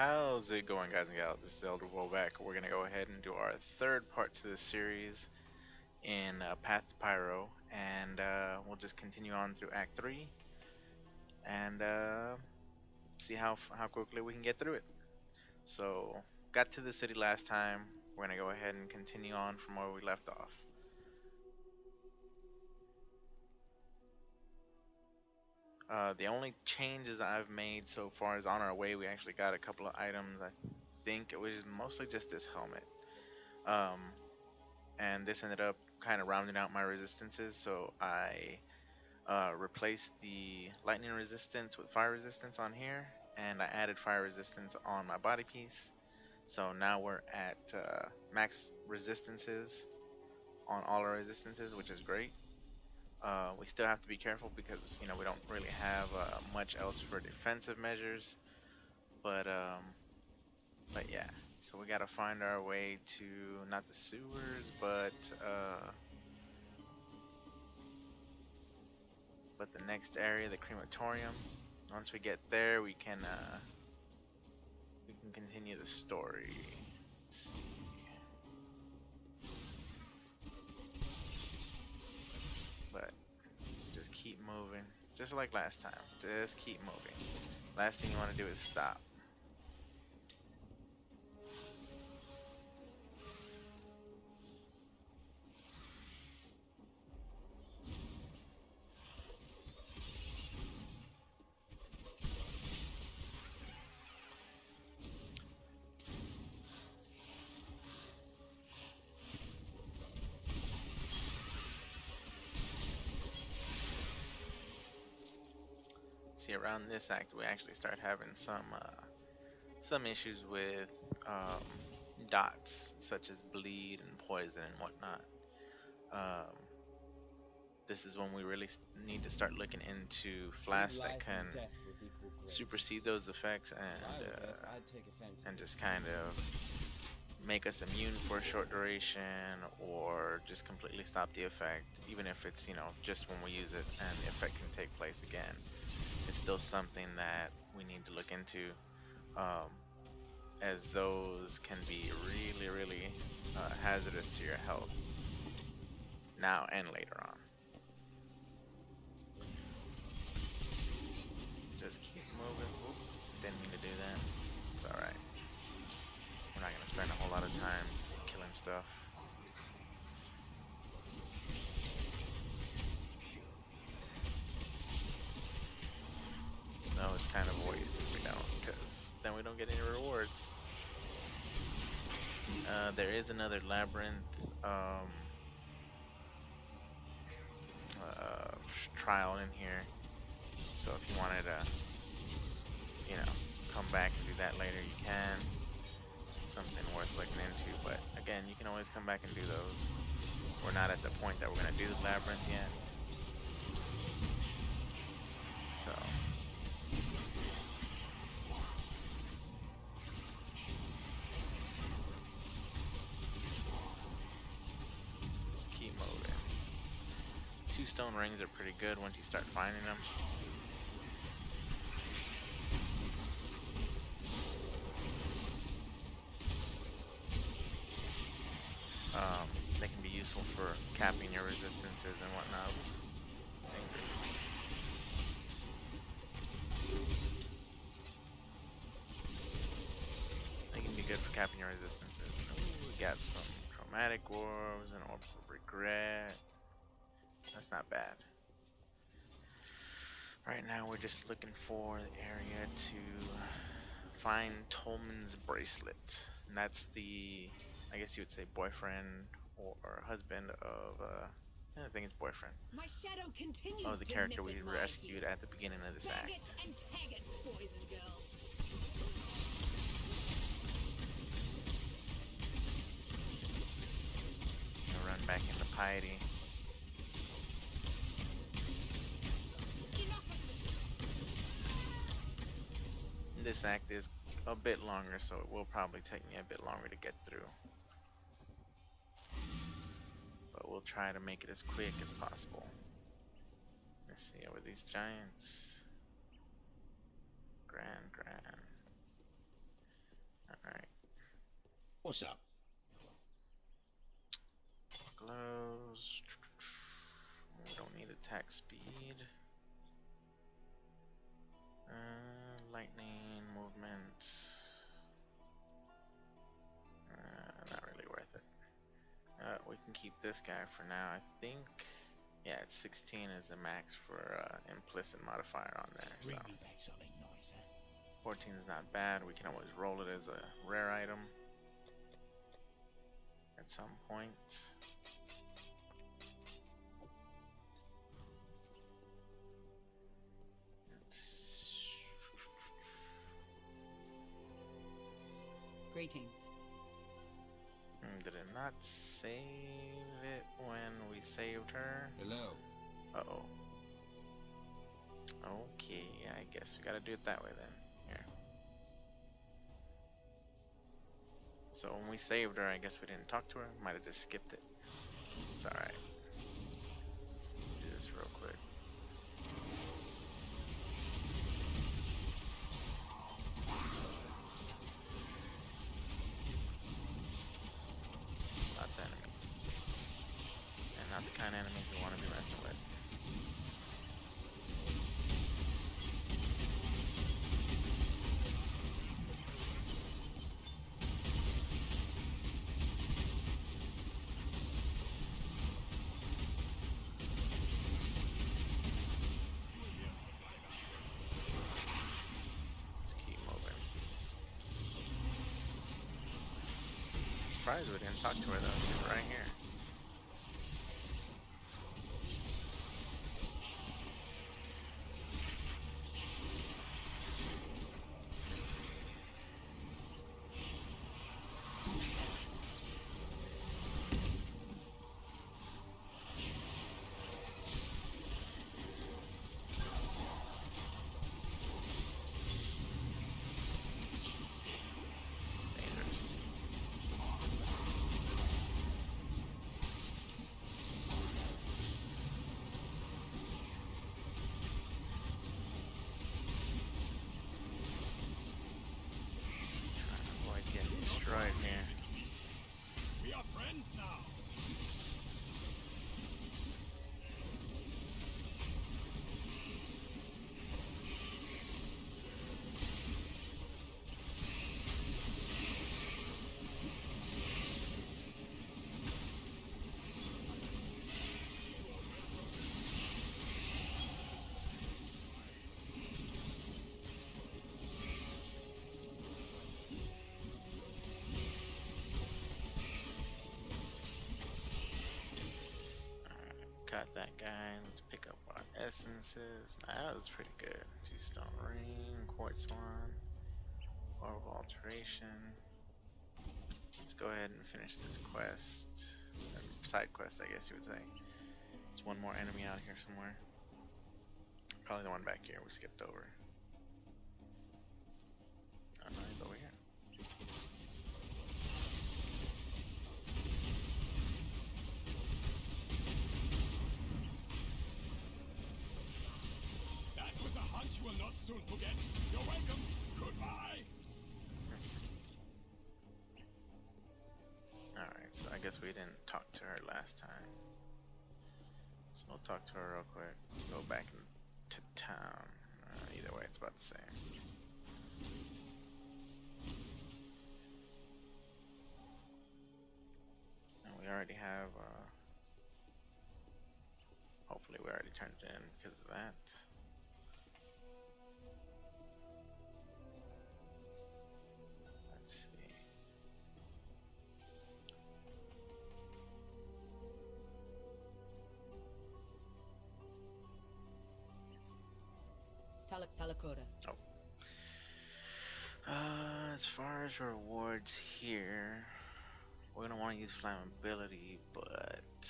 How's it going, guys and gals? This is Elderofwoe back. We're gonna go ahead and do our third part to this series in Path to Pyro, and we'll just continue on through Act 3 and see how quickly we can get through it. So, got to the city last time. We're gonna go ahead and continue on from where we left off. The only changes I've made so far is on our way. We actually got a couple of items. I think it was mostly just this helmet. Um, and this ended up kind of rounding out my resistances. So I replaced the lightning resistance with fire resistance on here, and I added fire resistance on my body piece. So now we're at max resistances on all our resistances, which is great. We still have to be careful because we don't really have much else for defensive measures, but yeah. So we gotta find our way to not the sewers, but the next area, the crematorium. Once we get there, we can continue the story. Let's see. But just keep moving, just like last time. Just keep moving. Last thing you want to do is stop. See, around this act, we actually start having some issues with um, dots, such as bleed and poison and whatnot. Um, this is when we really need to start looking into flasks that can supersede those effects and just kind of make us immune for a short duration, or just completely stop the effect, even if it's just when we use it and the effect can take place again. It's still something that we need to look into, um, as those can be really hazardous to your health now and later on. Just keep moving. Oop, didn't mean to do that. It's alright. We're not gonna spend a whole lot of time killing stuff. No, it's kind of a waste if we don't, because then we don't get any rewards. There is another labyrinth trial in here, so if you wanted to, come back and do that later, you can. It's something worth looking into, but again, you can always come back and do those. We're not at the point that we're gonna do the labyrinth yet, so. Just keep moving. 2 stone rings are pretty good once you start finding them. They can be useful for capping your resistances and whatnot. They can be good for capping your resistances. Ooh, we got some chromatic orbs and orbs of regret. That's not bad. Right now we're just looking for the area to find Tolman's bracelet. And that's the, I guess you would say, boyfriend or husband of, I think it's boyfriend. My shadow continues of the character we rescued at the beginning of this act. It and tag it, boys and girls. I'll run back into piety. This act is a bit longer, so it will probably take me a bit longer to get through. But we'll try to make it as quick as possible. Let's see, over these giants. Grand. What's up? Glows. We don't need attack speed. Lightning, movement. Not really worth it. We can keep this guy for now. I think, yeah, it's 16 is the max for implicit modifier on there. Bring So me back something nicer. 14 is not bad. We can always roll it as a rare item at some point. Greetings. Did it not save it when we saved her? Hello. Uh-oh. Okay, I guess we gotta do it that way then. Here. So when we saved her, I guess we didn't talk to her. Might have just skipped it. It's alright. Do this real quick. Lots of enemies. And not the kind of enemies we want to be messing with. Let's keep moving. Surprised we didn't talk to her though. She's right here. Dangerous. Trying to avoid getting destroyed here. We are friends now. Got that guy. Let's pick up our essences. That was pretty good. 2-stone ring, quartz one, orb of alteration. Let's go ahead and finish this quest. Side quest, I guess you would say. There's one more enemy out here somewhere. Probably the one back here we skipped over. Oh no, he's over here. That was a hunt you will not soon forget. You're welcome. Goodbye. Alright, so I guess we didn't talk to her last time. So we'll talk to her real quick. Go back to town. Either way, it's about the same. And we already have, hopefully we already turned it in because of that. Let's see. Talakora. Oh. As far as rewards here, we're gonna want to use flammability, but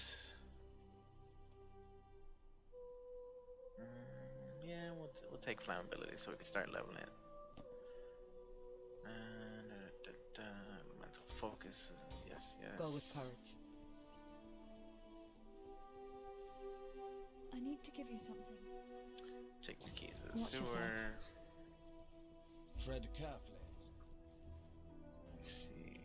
yeah, we'll take flammability so we can start leveling it. Elemental focus, yes, yes. Go with courage. I need to give you something. Take the keys to the Watch yourself. sewer. Tread carefully. Let's see.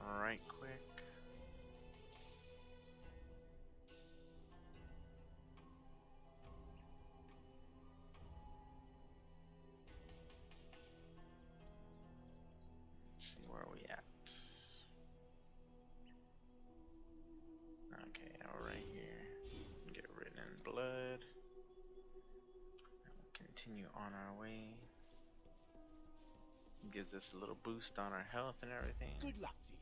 right quick. Let's see where we at. Okay, we're right here. Get rid in blood. And we'll continue on our way. Gives us a little boost on our health and everything. Good luck to you.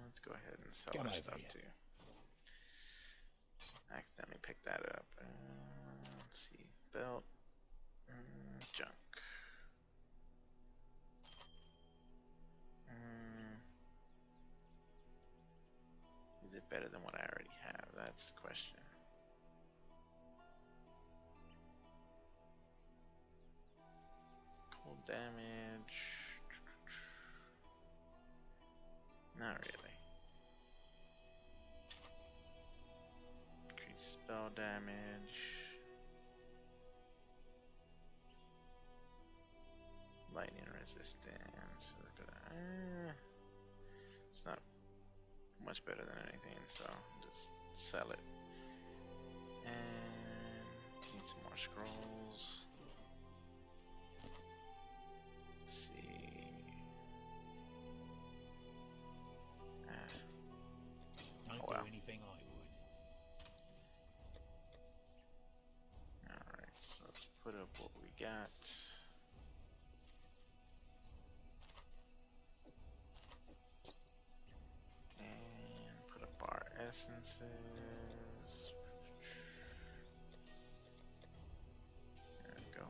Let's go ahead and sell Come our over stuff here. too. Accidentally picked that up. Let's see, belt, junk. Is it better than what I already have? That's the question. Cold damage. Not really. Increase spell damage. Lightning resistance. It's not much better than anything, so just sell it. And need some more scrolls. Let's see. Don't Oh, well. do anything I would. Alright, so let's put up what we got. And put up our essences. There we go.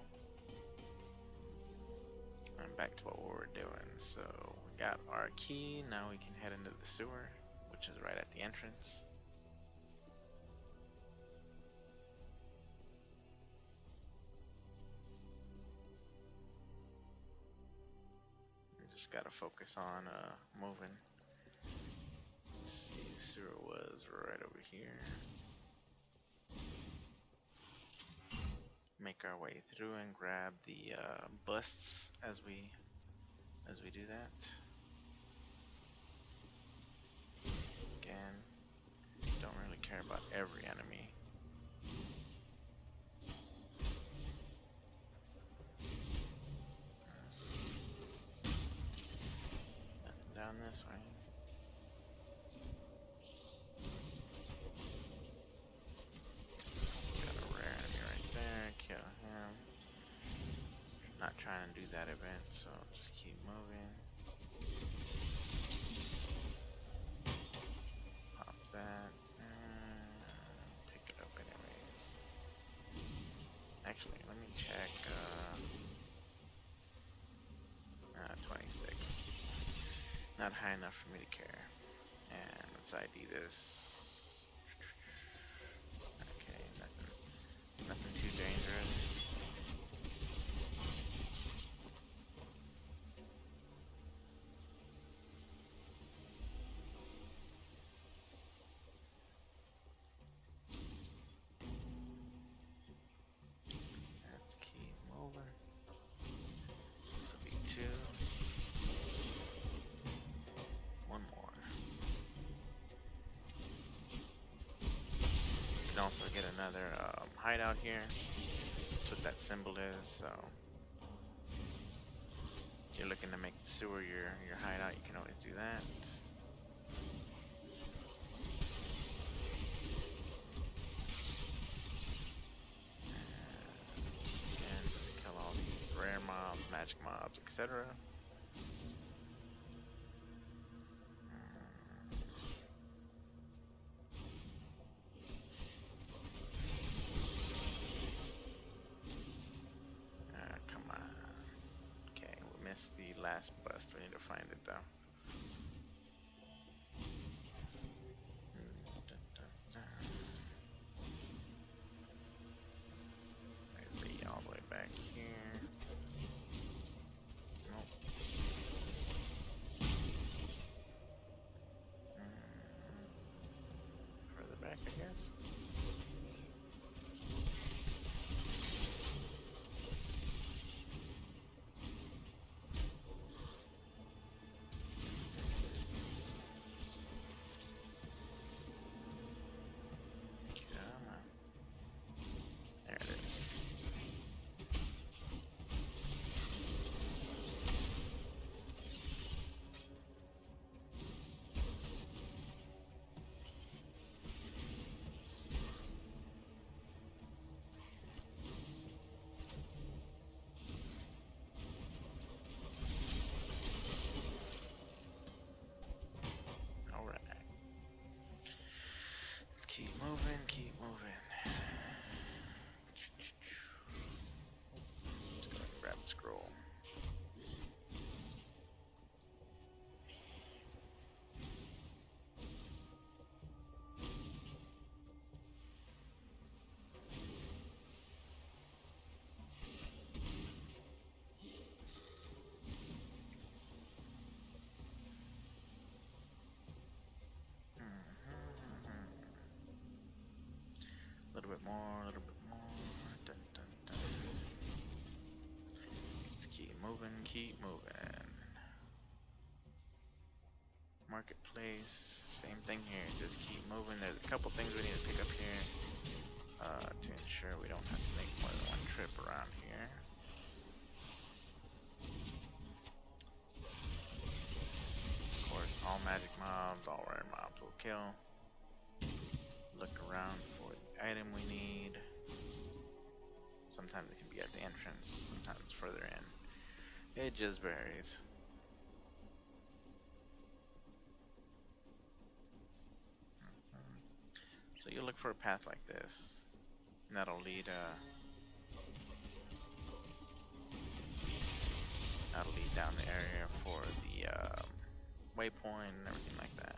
And back to what we were doing. So we got our key, now we can head into the sewer, which is right at the entrance. We just gotta focus on moving. Let's see, the sewer was right over here. Make our way through and grab the busts as we do that. Again, don't really care about every enemy. Nothing down this way. Got a rare enemy right there. Kill him. Not trying to do that event, so just keep moving. Pop that. Pick it up anyways. Actually, let me check. 26. Not high enough for me to care. And let's ID this. Okay, nothing too dangerous. Let's keep moving. This will be 2. One more. You can also get another hideout here. That's what that symbol is. So if you're looking to make the sewer your hideout, you can always do that. And just kill all these rare mobs, magic mobs, etc. Come on. Okay, we missed the last bust. We need to find it though. Maybe all the way back here. Nope. Further back, I guess. moving, keep moving. Let's go ahead and grab the scroll. A little bit more, a little bit more. Dun, dun, dun. Let's keep moving, keep moving. Marketplace, same thing here. Just keep moving. There's a couple things we need to pick up here to ensure we don't have to make more than one trip around here. Of course, all magic mobs, all rare mobs will kill. Look around for the item we need. Sometimes it can be at the entrance, sometimes it's further in. It just varies. So you look for a path like this, and that'll lead down the area for the waypoint and everything like that.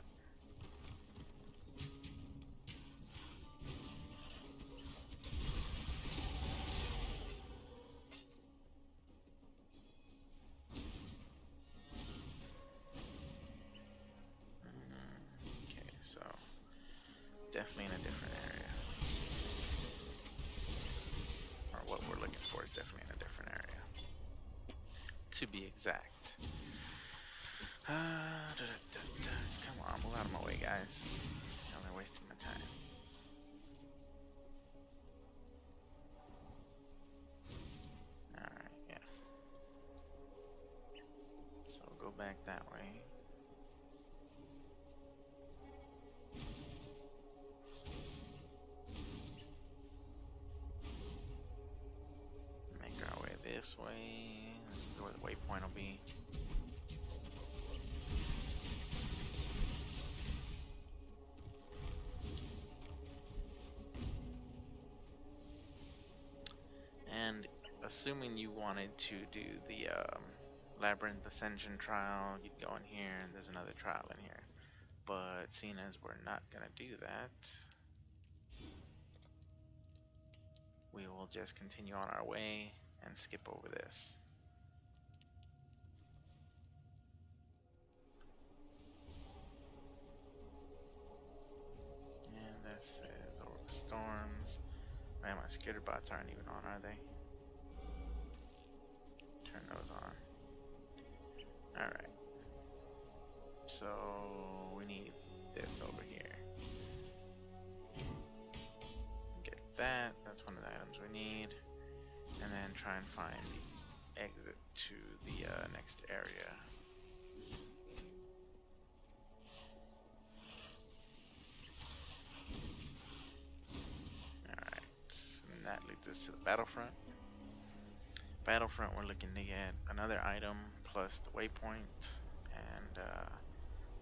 Okay, so definitely in a different area. Or what we're looking for is definitely in a different area. To be exact. Come on, move out of my way, guys. Y'all are wasting my time. Alright, yeah. So go back that way. Make our way this way. This is where the waypoint will be. And assuming you wanted to do the Labyrinth Ascension trial, you'd go in here and there's another trial in here. But seeing as we're not going to do that, we will just continue on our way and skip over this. And this is over the storms. Man, my skitter bots aren't even on, are they? Turn those on. Alright. So we need this over here. Get that. That's one of the items we need. And then try and find the exit to the next area. Alright. And that leads us to the battlefront. Battlefront, we're looking to get another item plus the waypoint, and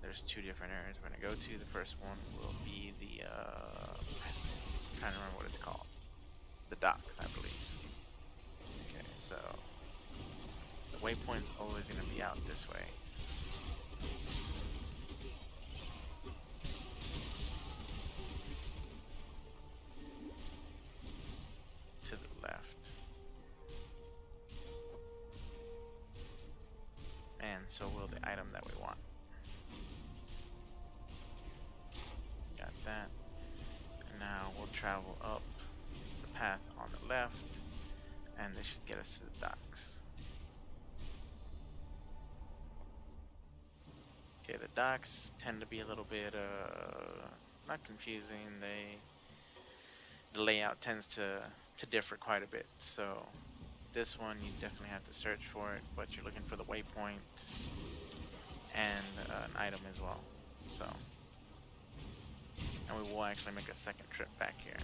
there's two different areas we're going to go to. The first one will be the, I'm trying to remember what it's called, the docks, I believe. Okay, so the waypoint's always going to be out this way. To the left. And so will the item that we want. Got that. And now we'll travel up the path on the left, and this should get us to the docks. Okay, the docks tend to be a little bit, not confusing. The layout tends to differ quite a bit. So this one you definitely have to search for it, but you're looking for the waypoint and an item as well. So, and we will actually make a second trip back here,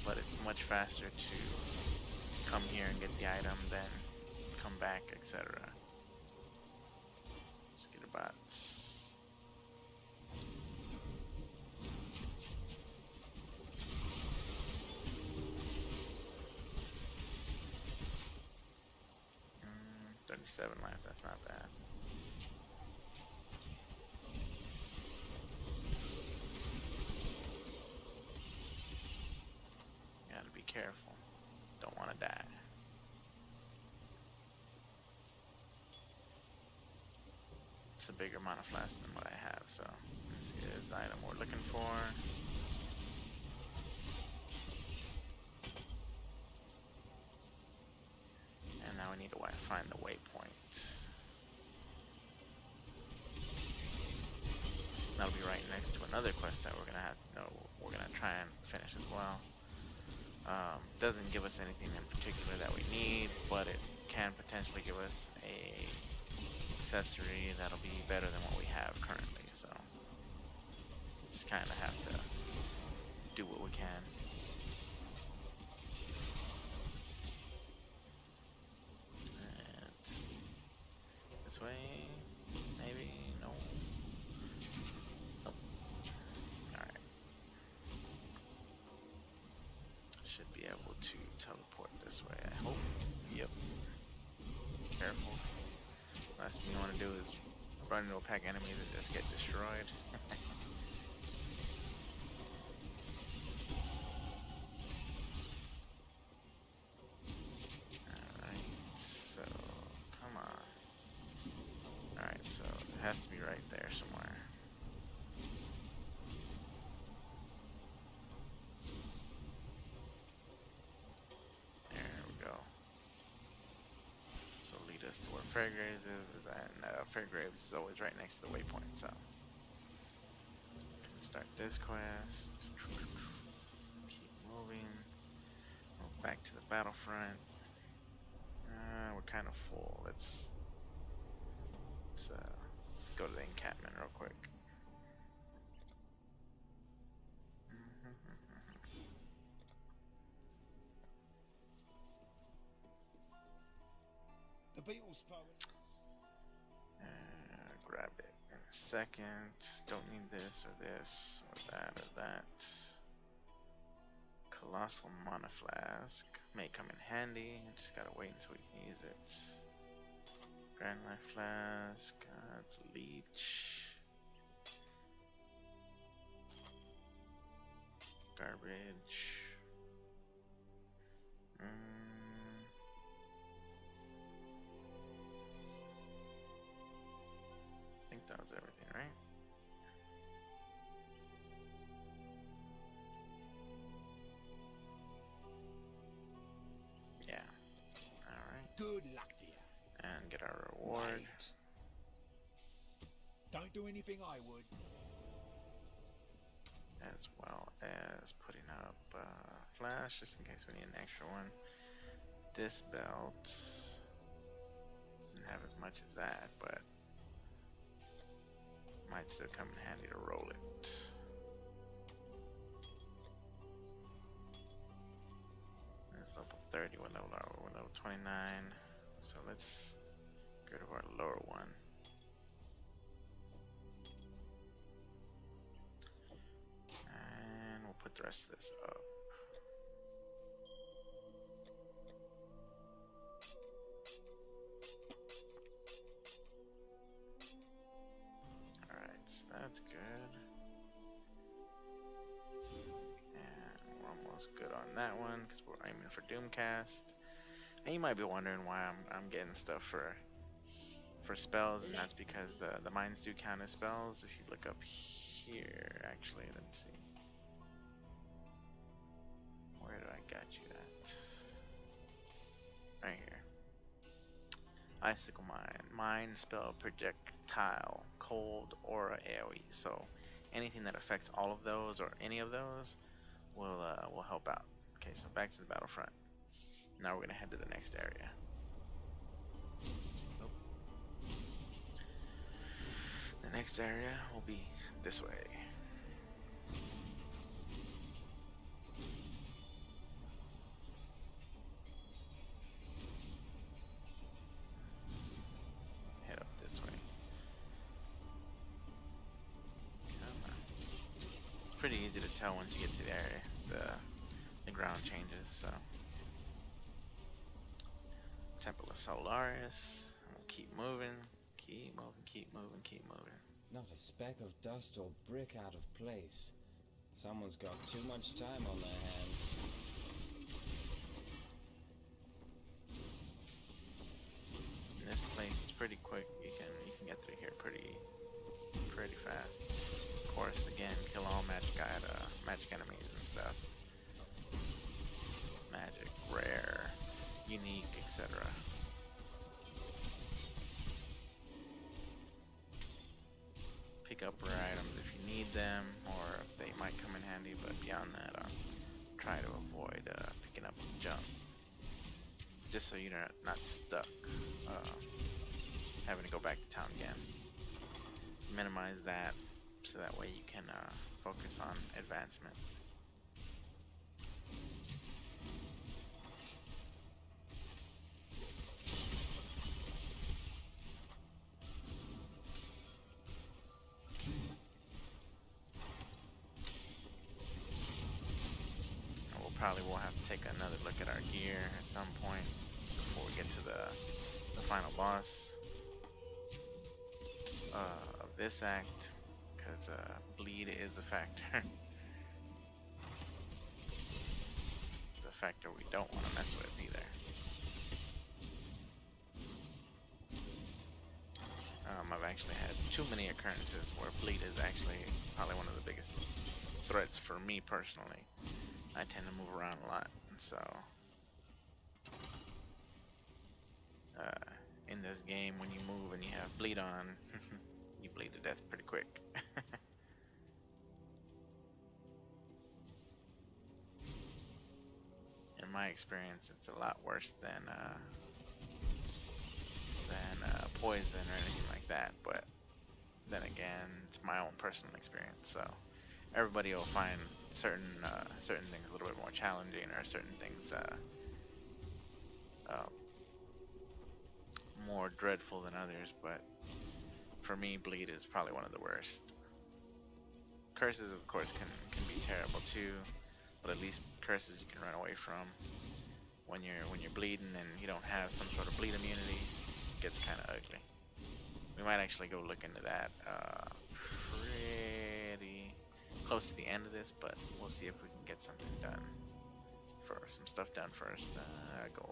but it's much faster to come here and get the item than come back, etc. Skitterbots. 77 life, that's not bad. Gotta be careful. Don't want to die. It's a bigger monoflask than what I have, so let's see the item we're looking for. And now we need to find the waypoint. That'll be right next to another quest that we're gonna try and finish as well. Doesn't give us anything in particular that we need, but it can potentially give us a accessory that'll be better than what we have currently, so just kind of have to do what we can. Let's see. This way, maybe, no. Nope. Alright. Should be able to teleport this way, I hope. Yep. Careful. Last thing you want to do is run into a pack of enemies and just get destroyed. Alright, so come on. Alright, so it has to be right there somewhere. There we go. So lead us to where Fairgraves is, and Fairgraves is always right next to the waypoint, so start this quest. Keep moving. Move back to the battlefront. We're kind of full. Let's go to the encampment real quick. The beetle's power. Grab it in a second. Don't need this or this or that or that. Colossal monoflask may come in handy. Just gotta wait until we can use it. Grand life flask. It's leech. Garbage. I think that was everything, right? Yeah. Alright. Good luck to you. And get our reward. Right. Don't do anything I would. As well as putting up flash, just in case we need an extra one. This belt doesn't have as much as that, but might still come in handy to roll it. It's level 30, we're level 29. So let's get rid of our lower one. And we'll put the rest of this up. That's good. And we're almost good on that one because we're aiming for Doomcast. And you might be wondering why I'm getting stuff for spells, and that's because the mines do count as spells. If you look up here, actually, let's see. Where do I got you at? Right here. Icicle mine spell projectile, cold, aura, AoE. So anything that affects all of those or any of those will help out. Okay, so back to the battlefront. Now we're gonna head to the next area. Oh. The next area will be this way. Pretty easy to tell once you get to the area. The ground changes, so. Temple of Solaris. keep moving, keep moving, keep moving, keep moving. Not a speck of dust or brick out of place. Someone's got too much time on their hands. This place is pretty quick. You can get through here pretty fast. Of course, again, kill all magic enemies and stuff. Magic, rare, unique, etc. Pick up rare items if you need them, or if they might come in handy. But beyond that, try to avoid picking up junk, just so you're not stuck having to go back to town again. Minimize that so that way you can focus on advancement. Probably will have to take another look at our gear at some point before we get to the final boss of this act, because bleed is a factor. It's a factor we don't want to mess with either. I've actually had too many occurrences where bleed is actually probably one of the biggest threats for me personally. I tend to move around a lot, and so in this game, when you move and you have bleed on, you bleed to death pretty quick. In my experience, it's a lot worse than poison or anything like that. But then again, it's my own personal experience, so everybody will find certain things a little bit more challenging, or certain things more dreadful than others. But for me, bleed is probably one of the worst. Curses, of course, can be terrible too, but at least curses you can run away from. When you're bleeding and you don't have some sort of bleed immunity, it gets kind of ugly. We might actually go look into that pretty close to the end of this, but we'll see if we can get something done. Some stuff done first.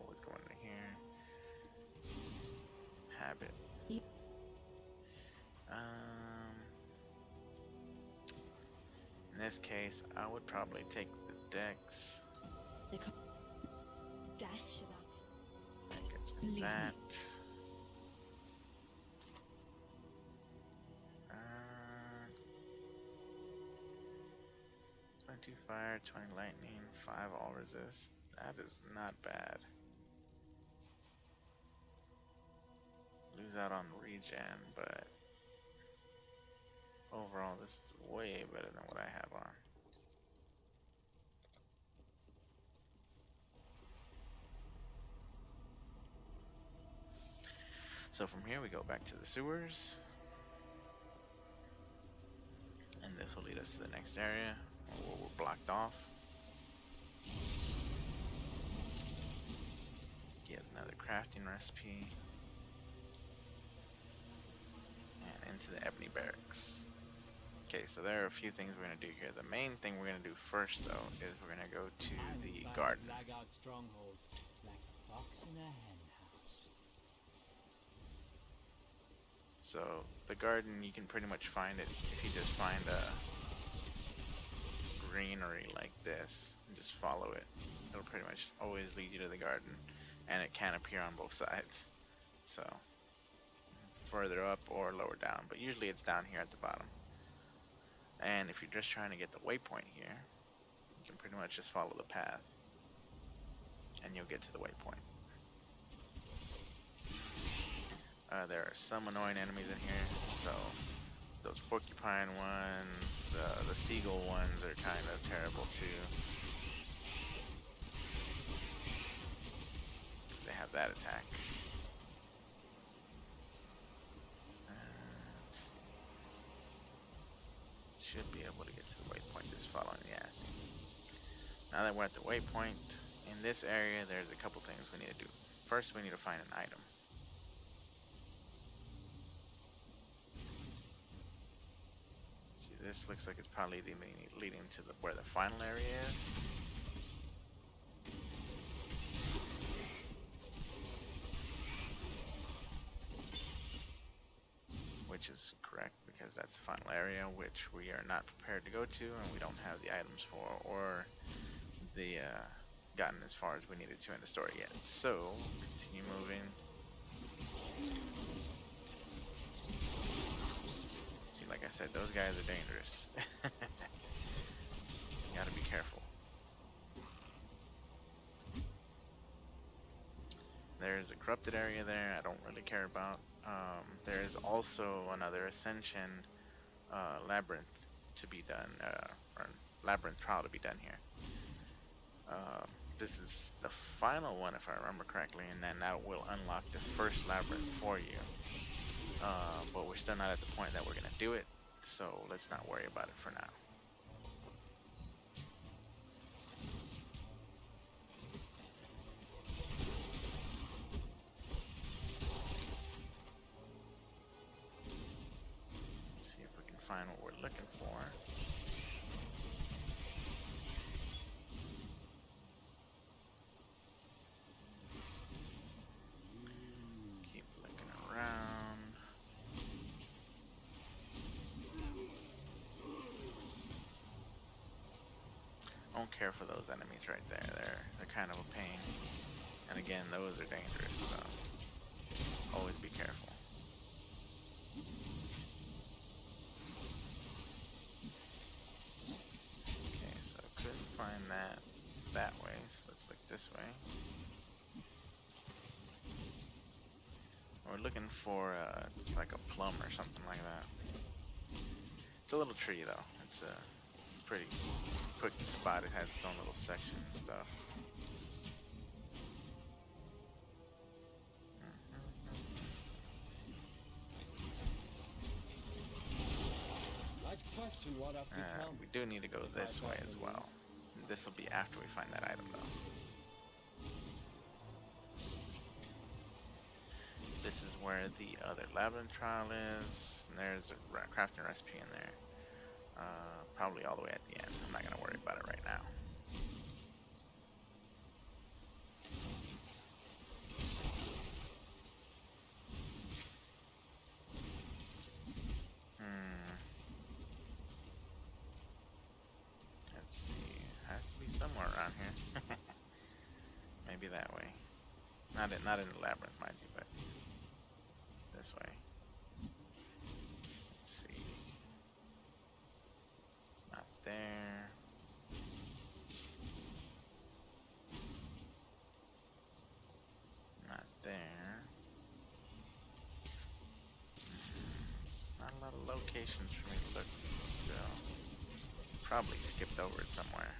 What's going in here? Habit. In this case, I would probably take the dex. Dash And get some of that. 20 fire, 20 lightning, 5 all resist. That is not bad. Lose out on regen, but overall this is way better than what I have on. So from here we go back to the sewers, and this will lead us to the next area where we're blocked off. Get another crafting recipe, and into the Ebony Barracks. Okay, so there are a few things we're going to do here. The main thing we're going to do first, though, is we're going to go to the garden. Stronghold, like a fox in a hen house. So the garden, you can pretty much find it if you just find a greenery like this and just follow it. It'll pretty much always lead you to the garden, and it can appear on both sides. So further up or lower down, but usually it's down here at the bottom. And if you're just trying to get the waypoint here, you can pretty much just follow the path and you'll get to the waypoint. There are some annoying enemies in here, so those porcupine ones, the seagull ones are kind of terrible too. They have that attack. Should be able to get to the waypoint just following the ass. Now that we're at the waypoint, in this area there's a couple things we need to do. First, we need to find an item. this looks like it's probably leading to where the final area is. Which is correct, because that's the final area, which we are not prepared to go to, and we don't have the items for, or the gotten as far as we needed to in the story yet. So continue moving. See, like I said, those guys are dangerous. You gotta be careful. There's a corrupted area there I don't really care about. There's also another ascension labyrinth to be done, or labyrinth trial to be done here. This is the final one, if I remember correctly, and then that will unlock the first labyrinth for you. But we're still not at the point that we're gonna do it, so let's not worry about it for now. Let's see if we can find what we're looking for. Keep looking around. I don't care for those enemies right there. They're kind of a pain. And again, those are dangerous, so always be careful. Okay, so couldn't find that way, so let's look this way. We're looking for it's like a plum or something like that. It's a little tree though. It's pretty quick to spot. It has its own little section and stuff. I'd question what I've become. We do need to go this way as well. This will be after we find that item though. This is where the other labyrinth trial is. And there's a crafting recipe in there. Probably all the way at the end. I'm not gonna worry about it right now. Let's see. Has to be somewhere around here. Maybe that way. Not in the labyrinth, mind you, but this way. Let's see. Not there. Not there. Not a lot of locations for me to look still. Probably skipped over it somewhere.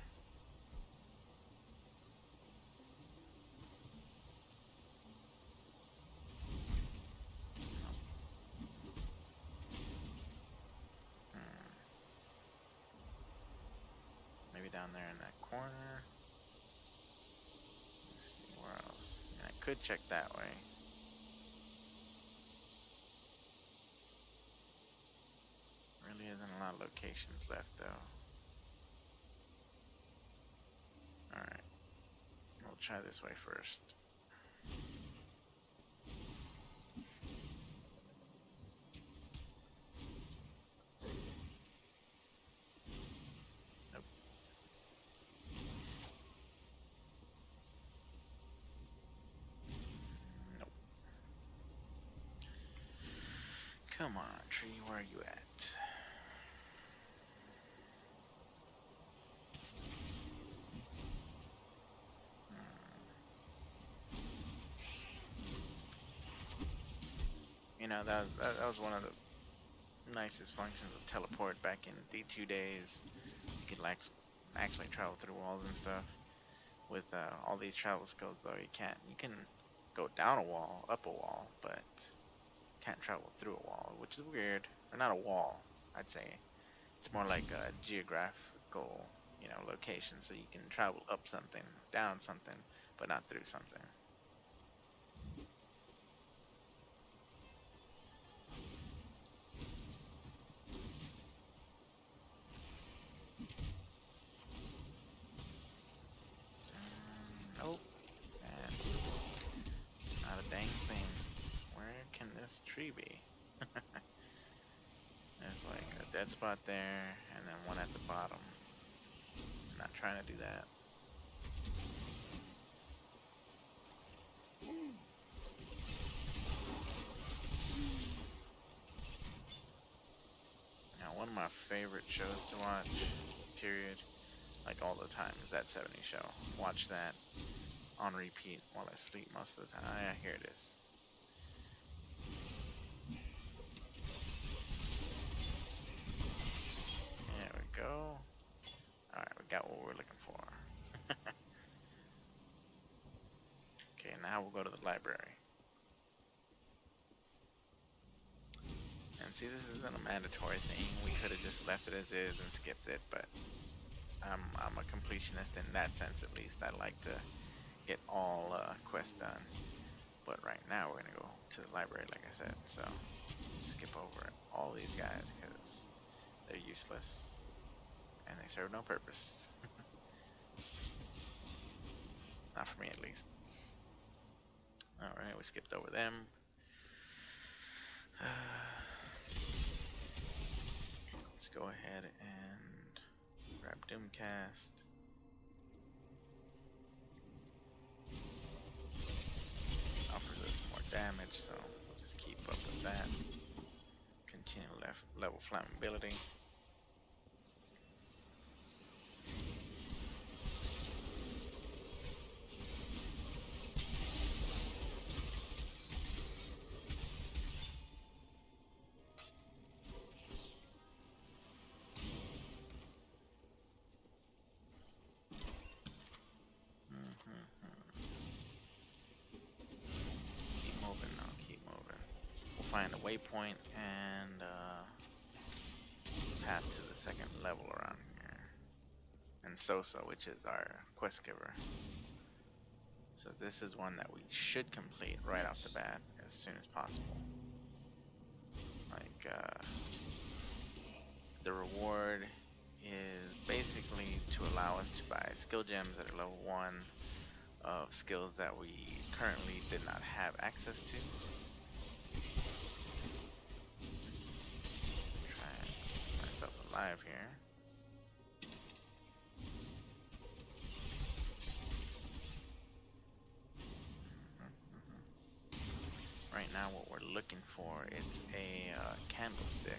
Maybe down there in that corner. Let's see where else. Yeah, I could check that way. Really isn't a lot of locations left though. Alright. We'll try this way first. Nope. Nope. Come on, tree, where are you at? You know, that was one of the nicest functions of teleport back in D2 days. You could like actually travel through walls and stuff. With all these travel skills though, you can't. You can go down a wall, up a wall, but can't travel through a wall, which is weird. Or not a wall, I'd say. It's more like a geographical, you know, location, so you can travel up something, down something, but not through something. dead spot there, and then one at the bottom. I'm not trying to do that. Now, one of my favorite shows to watch, period, like all the time, is that 70s show. Watch that on repeat while I sleep most of the time. Ah, yeah, here it is. There we go. Alright, we got what we're looking for. Okay, now we'll go to the library. And see, this isn't a mandatory thing. We could have just left it as is and skipped it, but I'm a completionist in that sense, at least. I like to get all quests done. But right now we're gonna go to the library, like I said. So skip over all these guys because they're useless and they serve no purpose. Not for me, at least. All right, we skipped over them. Let's go ahead and grab Doomcast. Offers us more damage, so we'll just keep up with that. Continue level flammability. Find a waypoint and path to the second level around here. And Sosa, which is our quest giver. So this is one that we should complete right off the bat as soon as possible. Like, the reward is basically to allow us to buy skill gems that are level 1 of skills that we currently did not have access to. Alive here. Right now what we're looking for is a candlestick.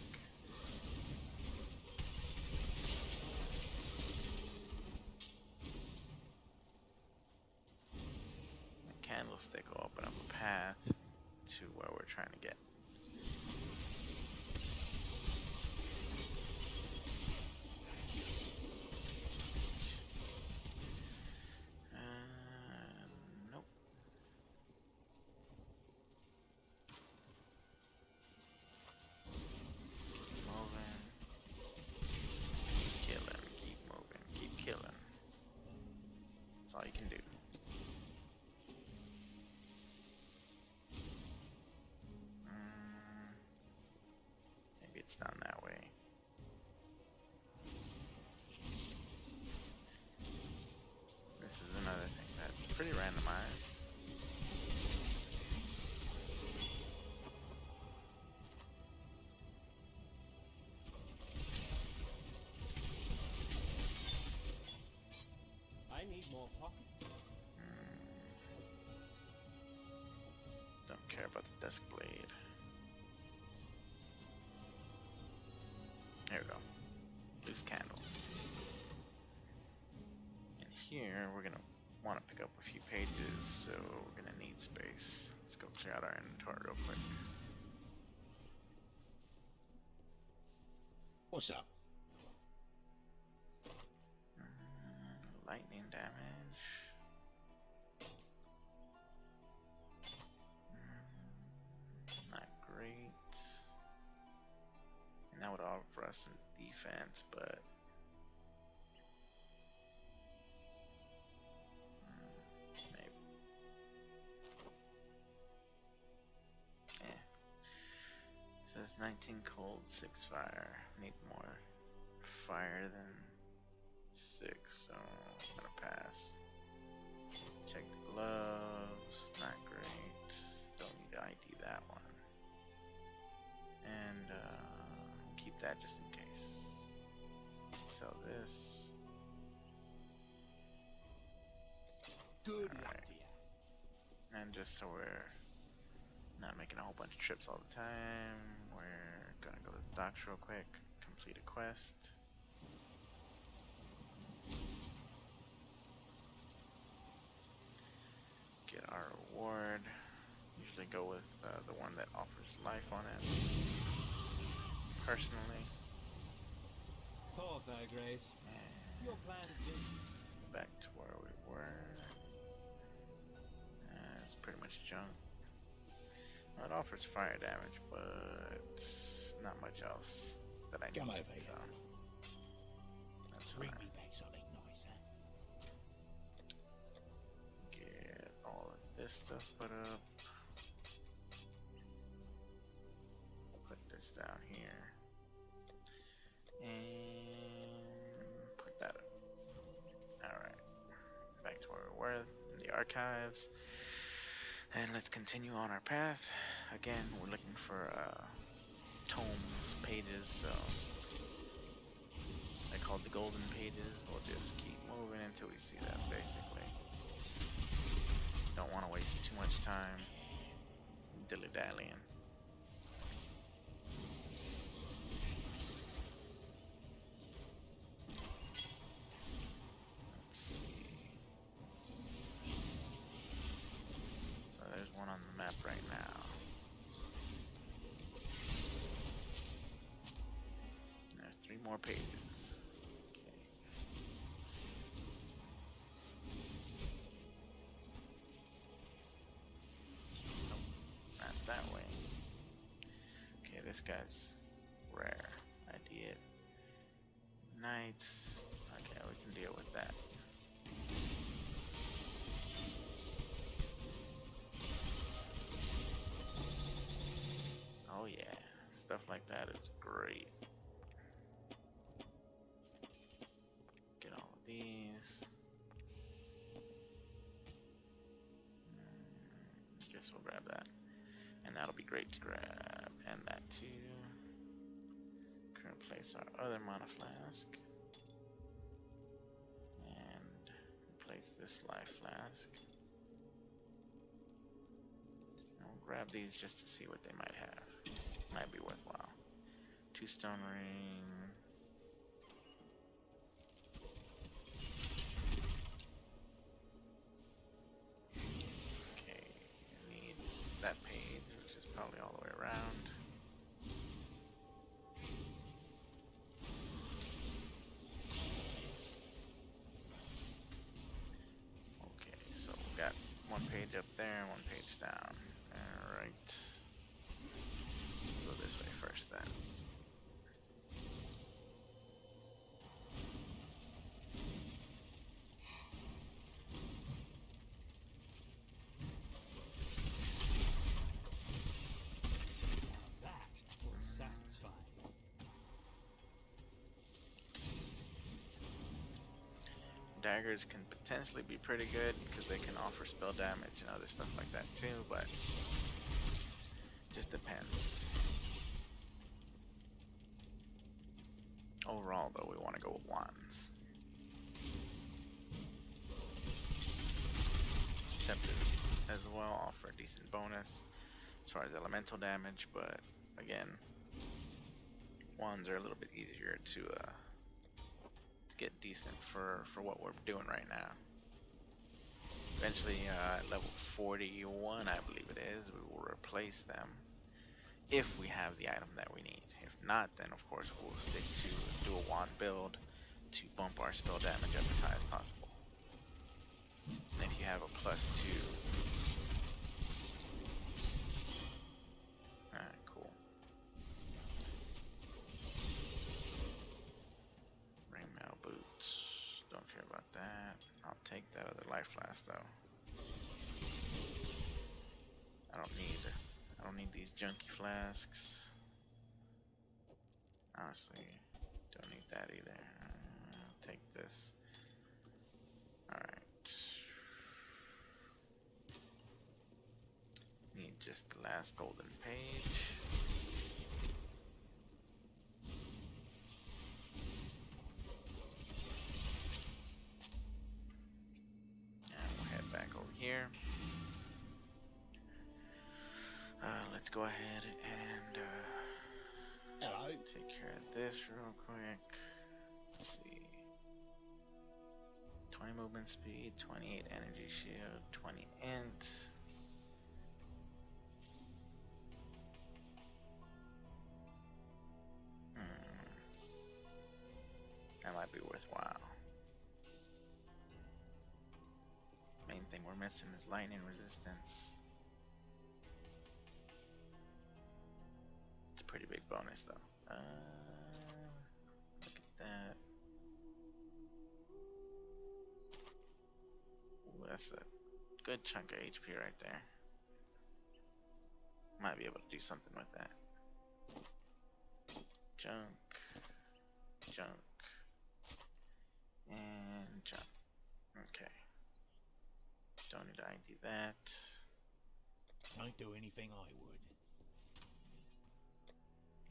The candlestick will open up a path to where we're trying to get. All you can do. Maybe it's down that way. This is another thing that's pretty randomized. I need more pockets. Don't care about the desk blade. There we go. Loose candle. And here we're gonna want to pick up a few pages, so we're gonna need space. Let's go clear out our inventory real quick. What's up? Lightning damage. Not great. And that would offer us some defense, but maybe. Says 19 cold, 6 fire. Need more fire than 6, so I'm gonna pass. Check the gloves, not great. Don't need to ID that one. And keep that just in case. sell this. Good Alright. luck to you. And just so we're not making a whole bunch of trips all the time, we're gonna go to the docks real quick, complete a quest. Get our reward. Usually go with the one that offers life on it. Personally. Poor fair Grace. Your plans do. Back to where we were. It's pretty much junk. Well, it offers fire damage, but not much else that I need. Come over So here. that's Bring fine. me back something nicer. Get all of this stuff put up. Put this down here. And put that up. Alright. Back to where we were in the archives. And let's continue on our path. Again, we're looking for tomes, pages, so they're called the golden pages. We'll just keep moving until we see them, basically. Don't want to waste too much time dilly-dallying. Let's see. So there's one on the map right now. And there's 3 more pages. Okay. Nope, not that way. Okay, this guy's rare. Idea. Knights. Okay, we can deal with that. Oh yeah, stuff like that is great. Get all of these. Guess we'll grab that. And that'll be great to grab. And that too. Gonna replace our other mana flask. And replace this life flask. And we'll grab these just to see what they might have. Might be worthwhile. 2 stone ring. Okay, I need that page, which is probably all the way around. Okay, so we got 1 page up there and 1 page down. Alright. Go this way first then. That was satisfying. Daggers can potentially be pretty good because they can offer spell damage and other stuff like that too, but just depends. Overall though, we want to go with wands. Scepters as well offer a decent bonus as far as elemental damage, but again, wands are a little bit easier to get decent for what we're doing right now. Eventually, at level 41, I believe it is, we will replace them if we have the item that we need. If not, then of course we'll stick to do a wand build to bump our spell damage up as high as possible. And if you have a +2, alright, cool. Ringmail boots, don't care about that. I'll take that other life flask though. I don't need these junky flasks. Honestly, don't need that either. I'll take this. Alright. Need just the last golden page. let's go ahead and Hello. take care of this real quick. Let's see. 20 movement speed, 28 energy shield, 20 int. That might be worthwhile. Main thing we're missing is lightning resistance. It's a pretty big bonus though. Look at that. Ooh, that's a good chunk of HP right there. Might be able to do something with that. Junk, junk, and junk. Okay. Don't need to ID that. Don't do anything I would.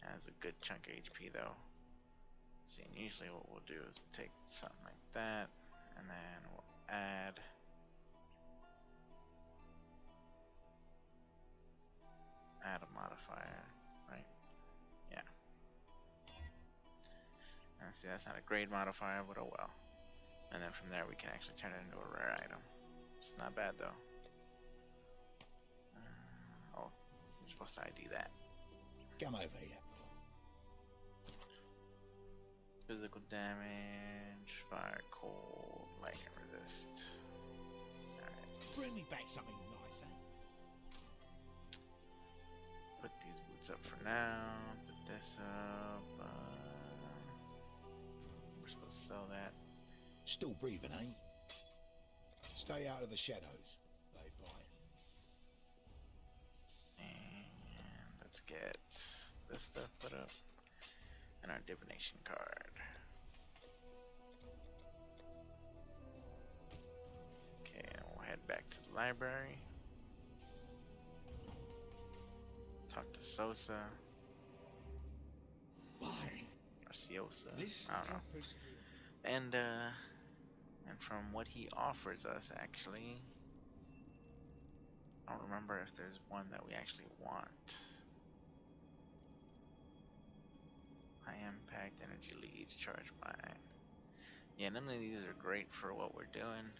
That's a good chunk of HP though. See, and usually what we'll do is take something like that, and then we'll add a modifier, right? Yeah. And see, that's not a grade modifier, but oh well. And then from there we can actually turn it into a rare item. It's not bad though. Oh, you're supposed to ID that. Come over here. Physical damage, fire, cold, lightning resist. Alright. Bring me back something nice, eh? Put these boots up for now. Put this up. We're supposed to sell that. Still breathing, eh? Stay out of the shadows. They bite. And let's get this stuff put up. And our divination card. Okay, and we'll head back to the library. Talk to Sosa. Bye. Or Siosa. This I don't know. tapestry. And from what he offers us, actually, I don't remember if there's one that we actually want. High impact energy leads, charge mine. Yeah, none of these are great for what we're doing.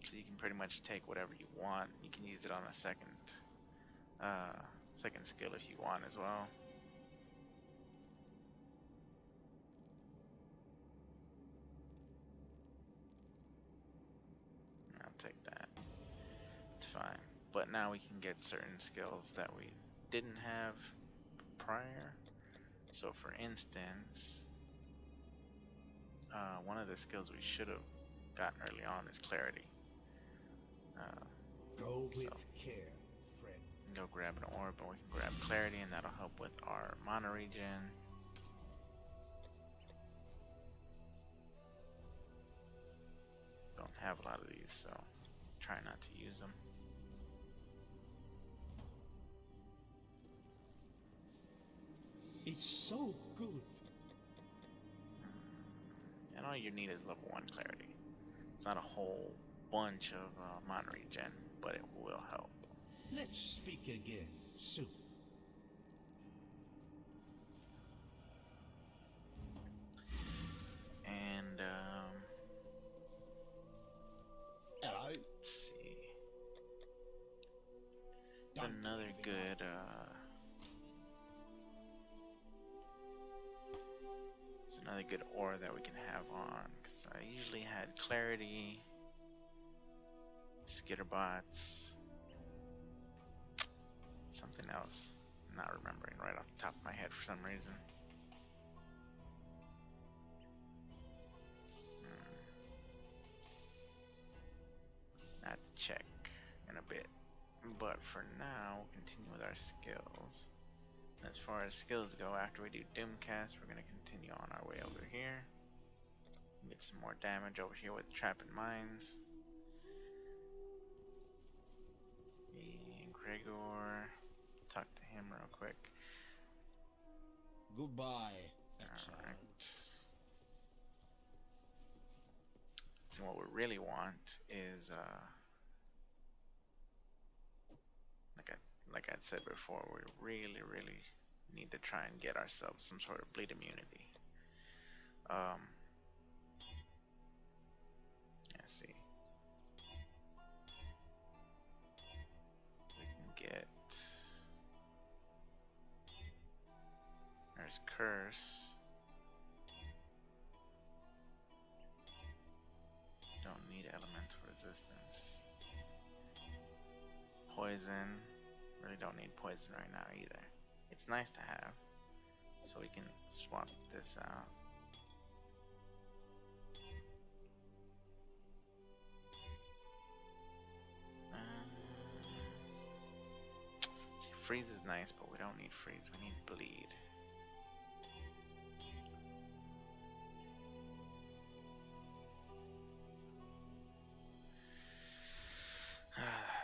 So you can pretty much take whatever you want. You can use it on a second skill if you want as well. I'll take that. It's fine. But now we can get certain skills that we didn't have prior. So for instance, one of the skills we should have gotten early on is clarity. Go with So. care, friend. Go grab an orb, and we can grab clarity, and that'll help with our mana regen. Don't have a lot of these, so try not to use them. It's so good. And all you need is level 1 clarity. It's not a whole bunch of mana regen, but it will help. Let's speak again soon. And Hello. let's see. It's Don't do another anything good it's another good aura that we can have on, because I usually had clarity, skitterbots, something else I'm not remembering right off the top of my head for some reason. I have to check in a bit, but for now we'll continue with our skills. As far as skills go, after we do Doomcast, we're going to continue on our way over here. Get some more damage over here with Trapping Mines. And Gregor, talk to him real quick. Goodbye. Excellent. Alright. So what we really want is, like I said before, we really need to try and get ourselves some sort of bleed immunity. Let's see. We can get. There's curse. Don't need elemental resistance. Poison. Really don't need poison right now either. It's nice to have, so we can swap this out. See, freeze is nice, but we don't need freeze. We need bleed.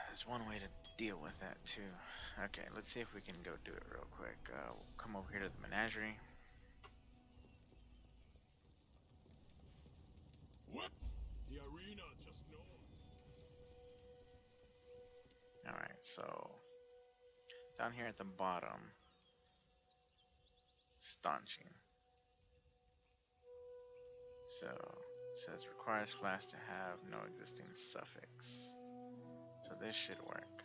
There's one way to deal with that too. Okay, let's see if we can go do it real quick. We'll come over here to the menagerie. What? The arena just north. Alright, so down here at the bottom, staunching. So it says requires flash to have no existing suffix. So this should work.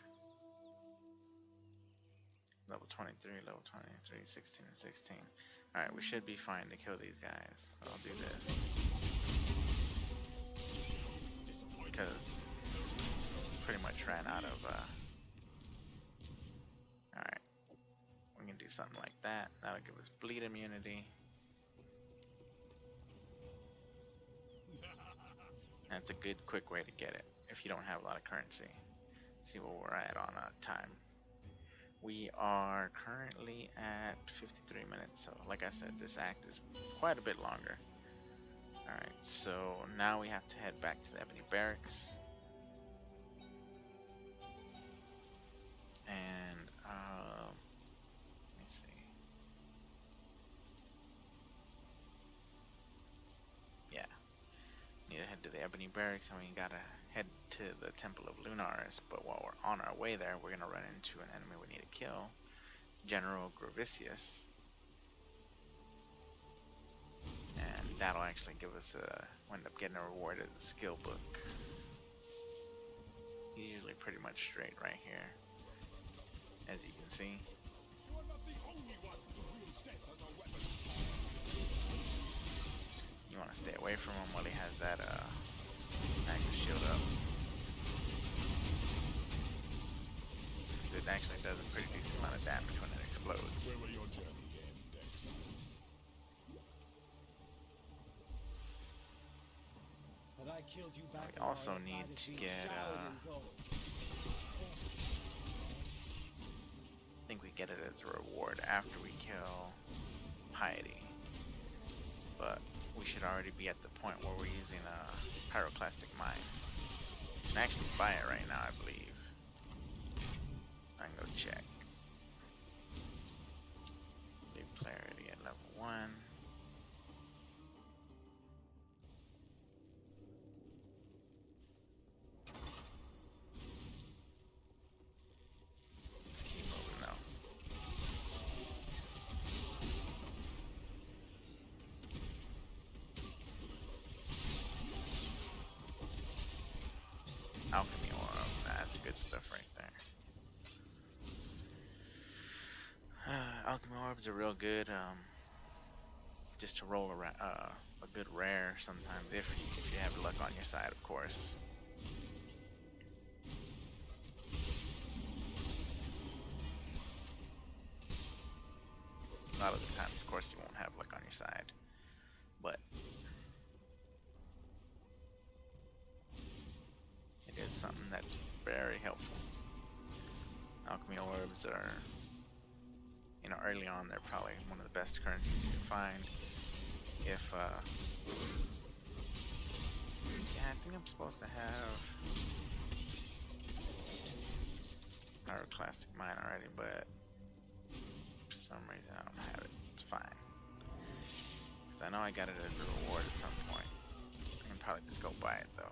Level 23, level 23, 16, and 16. Alright, we should be fine to kill these guys. So I'll do this. Because pretty much ran out of alright. We can do something like that. That'll give us bleed immunity. And it's a good quick way to get it if you don't have a lot of currency. Let's see what we're at on time. We are currently at 53 minutes, so like I said, this act is quite a bit longer. Alright, so now we have to head back to the Ebony Barracks. And, let me see. Yeah. Need to head to the Ebony Barracks, and we gotta head to the Temple of Lunaris, but while we're on our way there, we're gonna run into an enemy we need to kill, General Gravicius, and that'll actually give us we'll end up getting a reward at the skill book. Usually pretty much straight right here, as you can see. You are not the only one who wields death as a weapon. You want to stay away from him while he has that active shield up. It actually does a pretty decent amount of damage when it explodes. Where will your journey end, Dexter? Had I killed you back We also need to get I think we get it as a reward after we kill Piety. But we should already be at the point where we're using a Pyroclastic mine. You can actually buy it right now, I believe. I can go check. Leave clarity at level 1. Let's keep moving though. Alchemy ore, that's good stuff right there. Alchemy orbs are real good, just to roll around, a good rare sometimes if you have luck on your side, of course. A lot of the time, of course, you won't have luck on your side, but it is something that's very helpful. Alchemy orbs are, you know, early on, they're probably one of the best currencies you can find. If, yeah, I think I'm supposed to have Pyroclastic mine already, but for some reason I don't have it. It's fine. Because I know I got it as a reward at some point. And probably just go buy it though.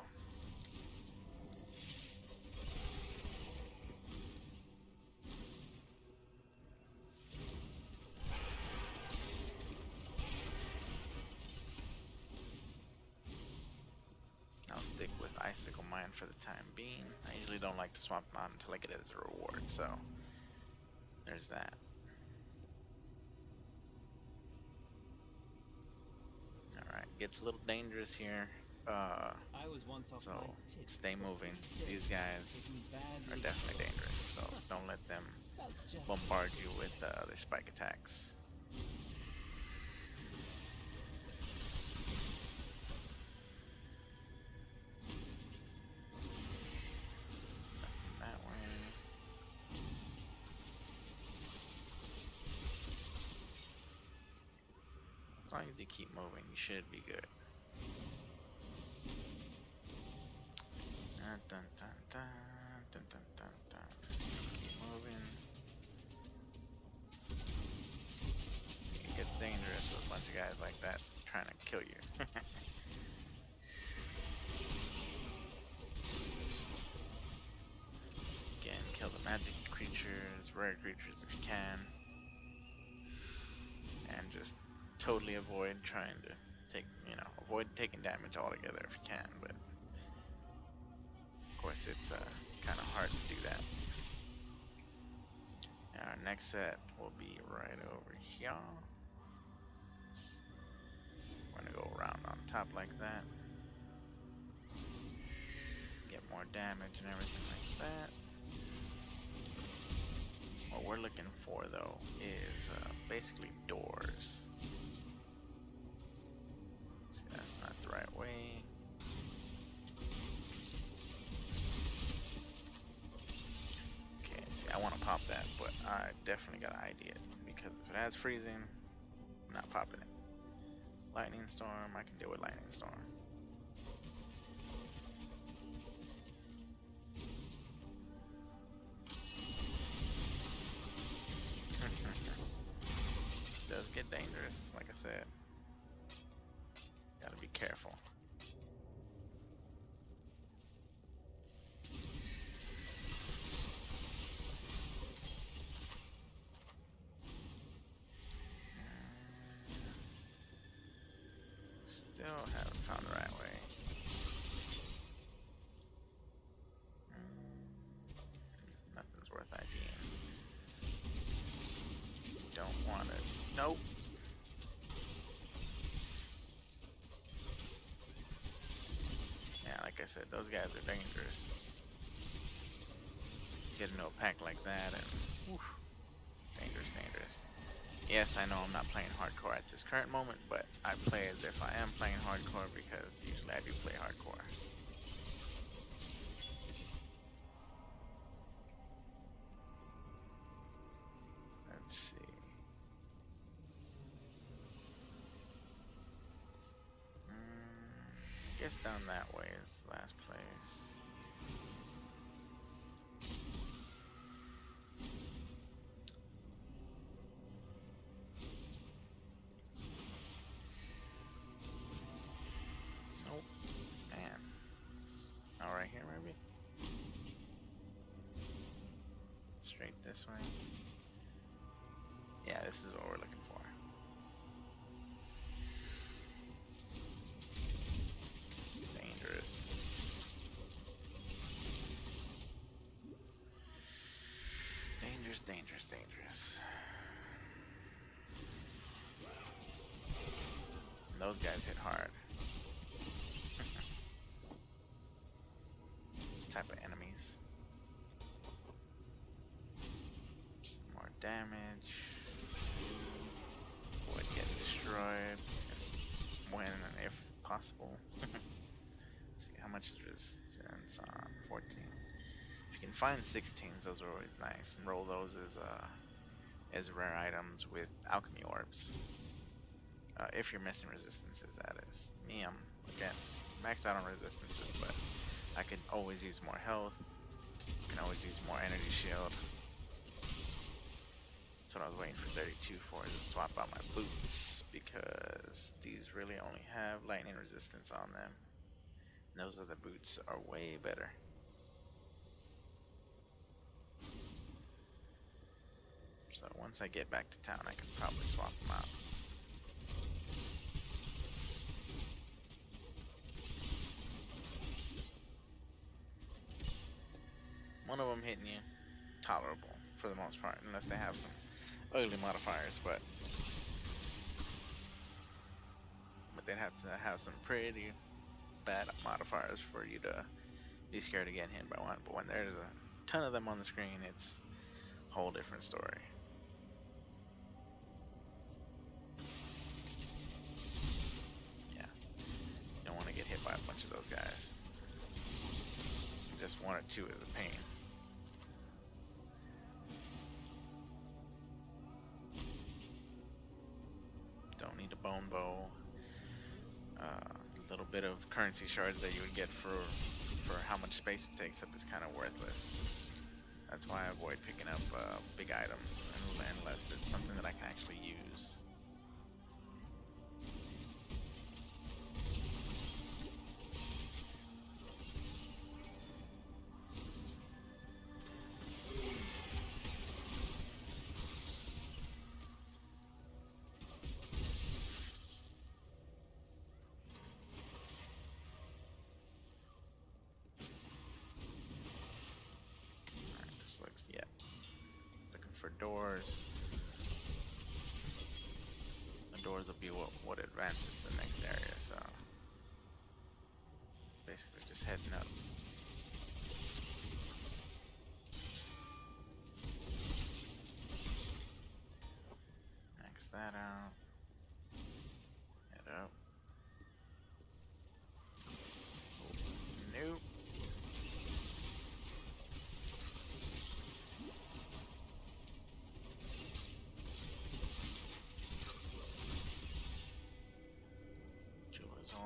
I'll stick with Icicle Mine for the time being. I usually don't like to swap them out until I get it as a reward, so there's that. Alright, gets a little dangerous here. I was once off So my tits stay for moving. 3 days, These guys taking are badly definitely to it. dangerous, so don't let them Felt just bombard like you with this. their spike attacks. That way. As long as you keep moving, you should be good. Dun, dun, dun, dun, dun, dun, dun, dun. Keep moving. See, it gets dangerous with a bunch of guys like that trying to kill you. Again, kill the magic creatures, rare creatures if you can. And just totally avoid trying to take, avoid taking damage altogether if you can, but of course it's kind of hard to do that. And our next set will be right over here. We're gonna go around on top like that. Get more damage and everything like that. What we're looking for though is basically doors. See, that's not the right way. Okay, see, I want to pop that, but I definitely gotta ID it because if it has freezing, I'm not popping it. Lightning storm, I can deal with lightning storm. Does get dangerous, like I said. Gotta be careful. Still haven't found the right way. Nothing's worth IDing. Don't want it. Nope. Yeah, like I said, those guys are dangerous. Get into a pack like that and whew, dangerous, dangerous. Yes, I know I'm not playing hardcore at this current moment, but I play as if I am playing hardcore because usually I do play hardcore. Let's see. I guess down that way is the last place. Nope. Man. Oh, right here maybe? Straight this way. Yeah, this is what we're looking for. Dangerous. Dangerous, dangerous, dangerous. And those guys hit hard. This type of enemies. Some more damage. Avoid getting destroyed. When and if possible. See how much resistance on 14. If you can find 16s, those are always nice, and roll those as rare items with alchemy orbs. If you're missing resistances, that is. Me, I'm again maxed out on resistances, but I can always use more health. Can always use more energy shield. That's what I was waiting for 32 for, is to swap out my boots, because these really only have lightning resistance on them. Those other boots are way better. So once I get back to town, I can probably swap them out. One of them hitting you, tolerable for the most part, unless they have some ugly modifiers, but they'd have to have some pretty bad modifiers for you to be scared of getting hit by one. But when there's a ton of them on the screen, it's a whole different story. Yeah, you don't want to get hit by a bunch of those guys. Just one or two is a pain. Don't need a bone bow. A little bit of currency shards that you would get for how much space it takes up is kind of worthless. That's why I avoid picking up big items unless it's something that I can actually use. Doors. The doors will be what advances to the next area, so basically just heading up. Max that out. Head up. Nope.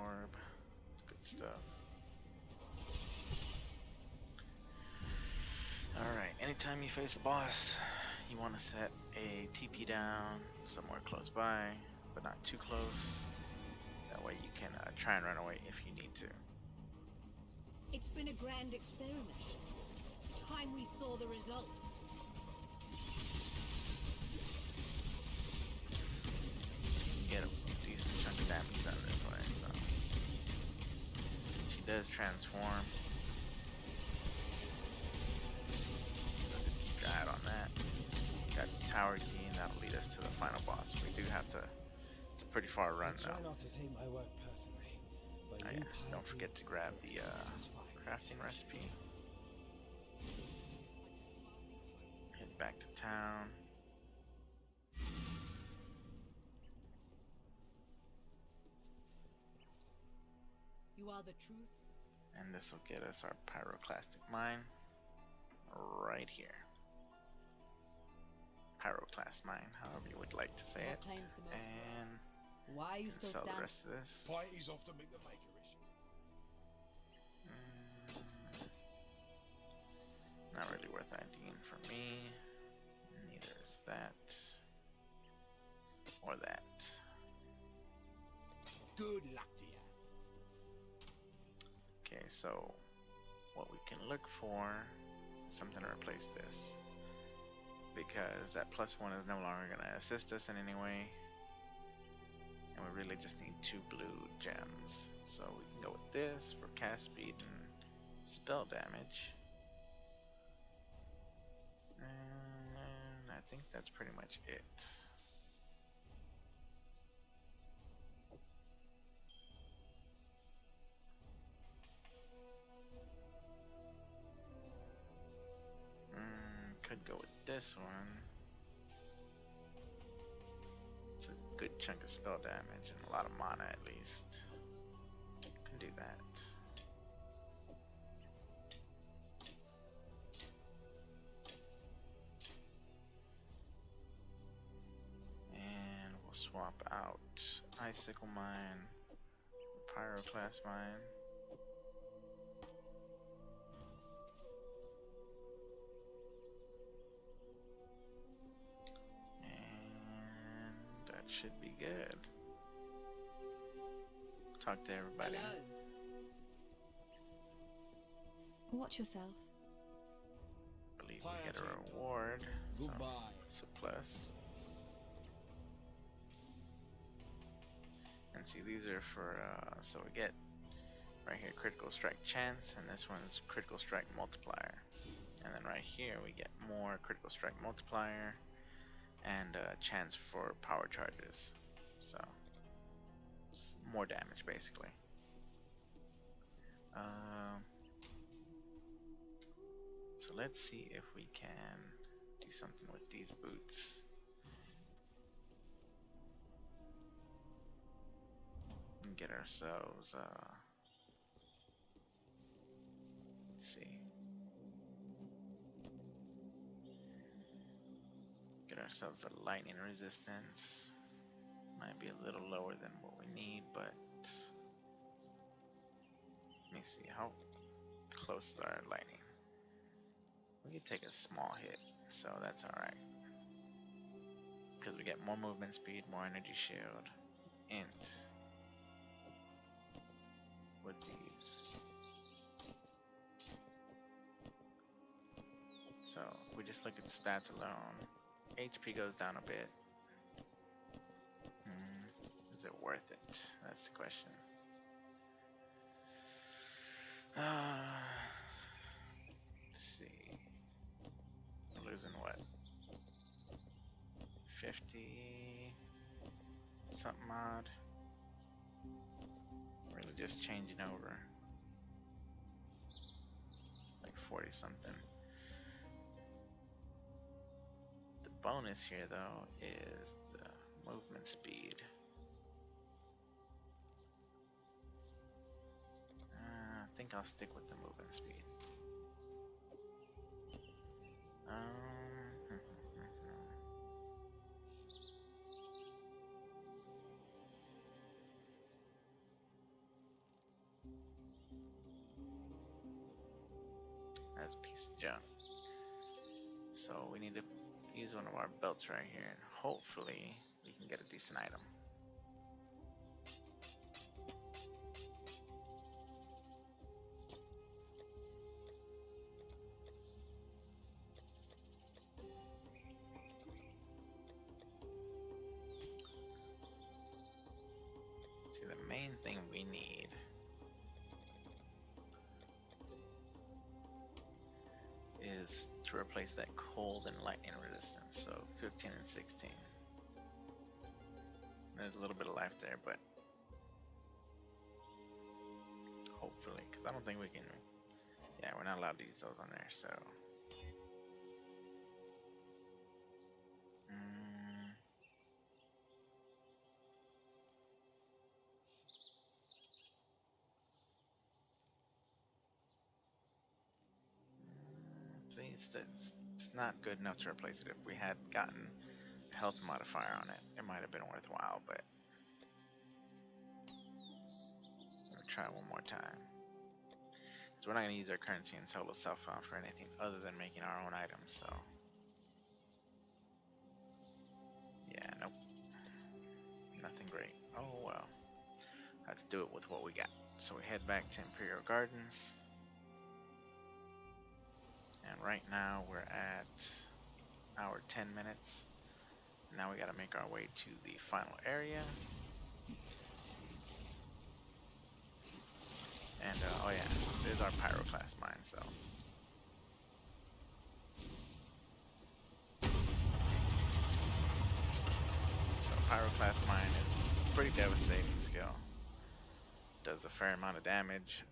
Orb. Good stuff. Alright, anytime you face a boss, you want to set a TP down somewhere close by, but not too close. That way you can try and run away if you need to. It's been a grand experiment. Time we saw the results. Get a decent chunk of damage done this way, so she does transform. So just guide on that. Got the tower key, and that'll lead us to the final boss. We do have to. It's a pretty far run I try though. not to take my work personally, but Oh, you yeah. Don't forget to grab the crafting recipe. Head back to town. You are the truth. And this will get us our pyroclastic mine right here. Pyroclast mine, however you would like to say What it. claims the most And Why are you can still sell the standing? rest of this. Parties often make the maker issue. Not really worth IDing for me. Neither is that. Or that. Good luck to you. Okay, so what we can look for is something to replace this. Because that +1 is no longer going to assist us in any way. And we really just need 2 blue gems. So we can go with this for cast speed and spell damage. And I think that's pretty much it. Could go with this one. It's a good chunk of spell damage and a lot of mana at least. Can do that. And we'll swap out Icicle Mine, Pyroclast Mine. Should be good. Talk to everybody. Hello. Watch yourself. Believe we get a reward. So Goodbye. it's a plus. And see, these are for, so we get right here critical strike chance, and this one's critical strike multiplier. And then right here we get more critical strike multiplier and chance for power charges. So it's more damage basically. So let's see if we can do something with these boots. And get ourselves, let's see. Get ourselves a lightning resistance. Might be a little lower than what we need, but let me see how close is our lightning. We could take a small hit, so that's alright. Because we get more movement speed, more energy shield, int with these. So we just look at the stats alone. HP goes down a bit. Is it worth it? That's the question. Let's see. We're losing what? 50 something odd. Really just changing over. Like 40 something. The bonus here though is the movement speed. I think I'll stick with the movement speed. That's a piece of junk. So we need to use one of our belts right here, and hopefully we can get a decent item. See, the main thing we need is to replace that cold and lightning resistance, so 15 and 16. There's a little bit of life there, but hopefully, because I don't think we can, yeah, we're not allowed to use those on there, so. See, it's not good enough to replace it. If we had gotten a health modifier on it, it might have been worthwhile, but we'll try one more time. Because we're not going to use our currency and solo self-found for anything other than making our own items, so. Yeah, nope. Nothing great. Oh well. Have to do it with what we got. So we head back to Imperial Gardens. And right now we're at hour 10 minutes. Now we gotta make our way to the final area. And oh yeah, there's our Pyroclast mine, so. So Pyroclast mine is a pretty devastating skill. Does a fair amount of damage.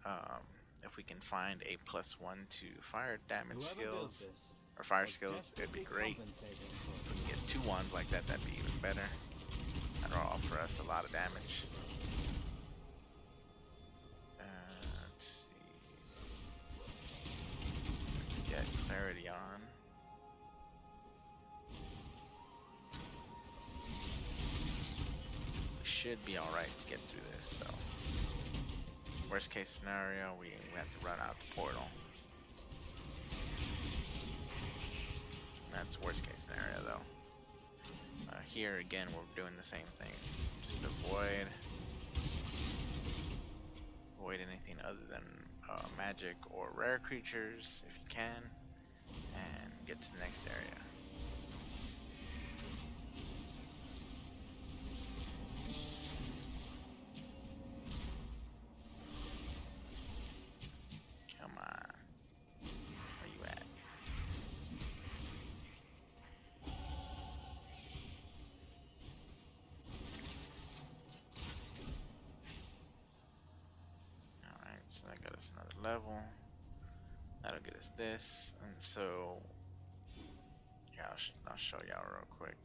If we can find a +1 to fire damage skills or fire skills, it'd be great. If we can get 2 ones like that, that'd be even better. That'll offer us a lot of damage. Let's see. Let's get clarity on. We should be alright to get through this though. Worst case scenario, we have to run out the portal. That's worst case scenario though. Here again, we're doing the same thing. Just avoid. avoid anything other than magic or rare creatures if you can, and get to the next area. Come on. Where you at? Alright, so that got us another level. That'll get us this, and so yeah, I'll show y'all real quick.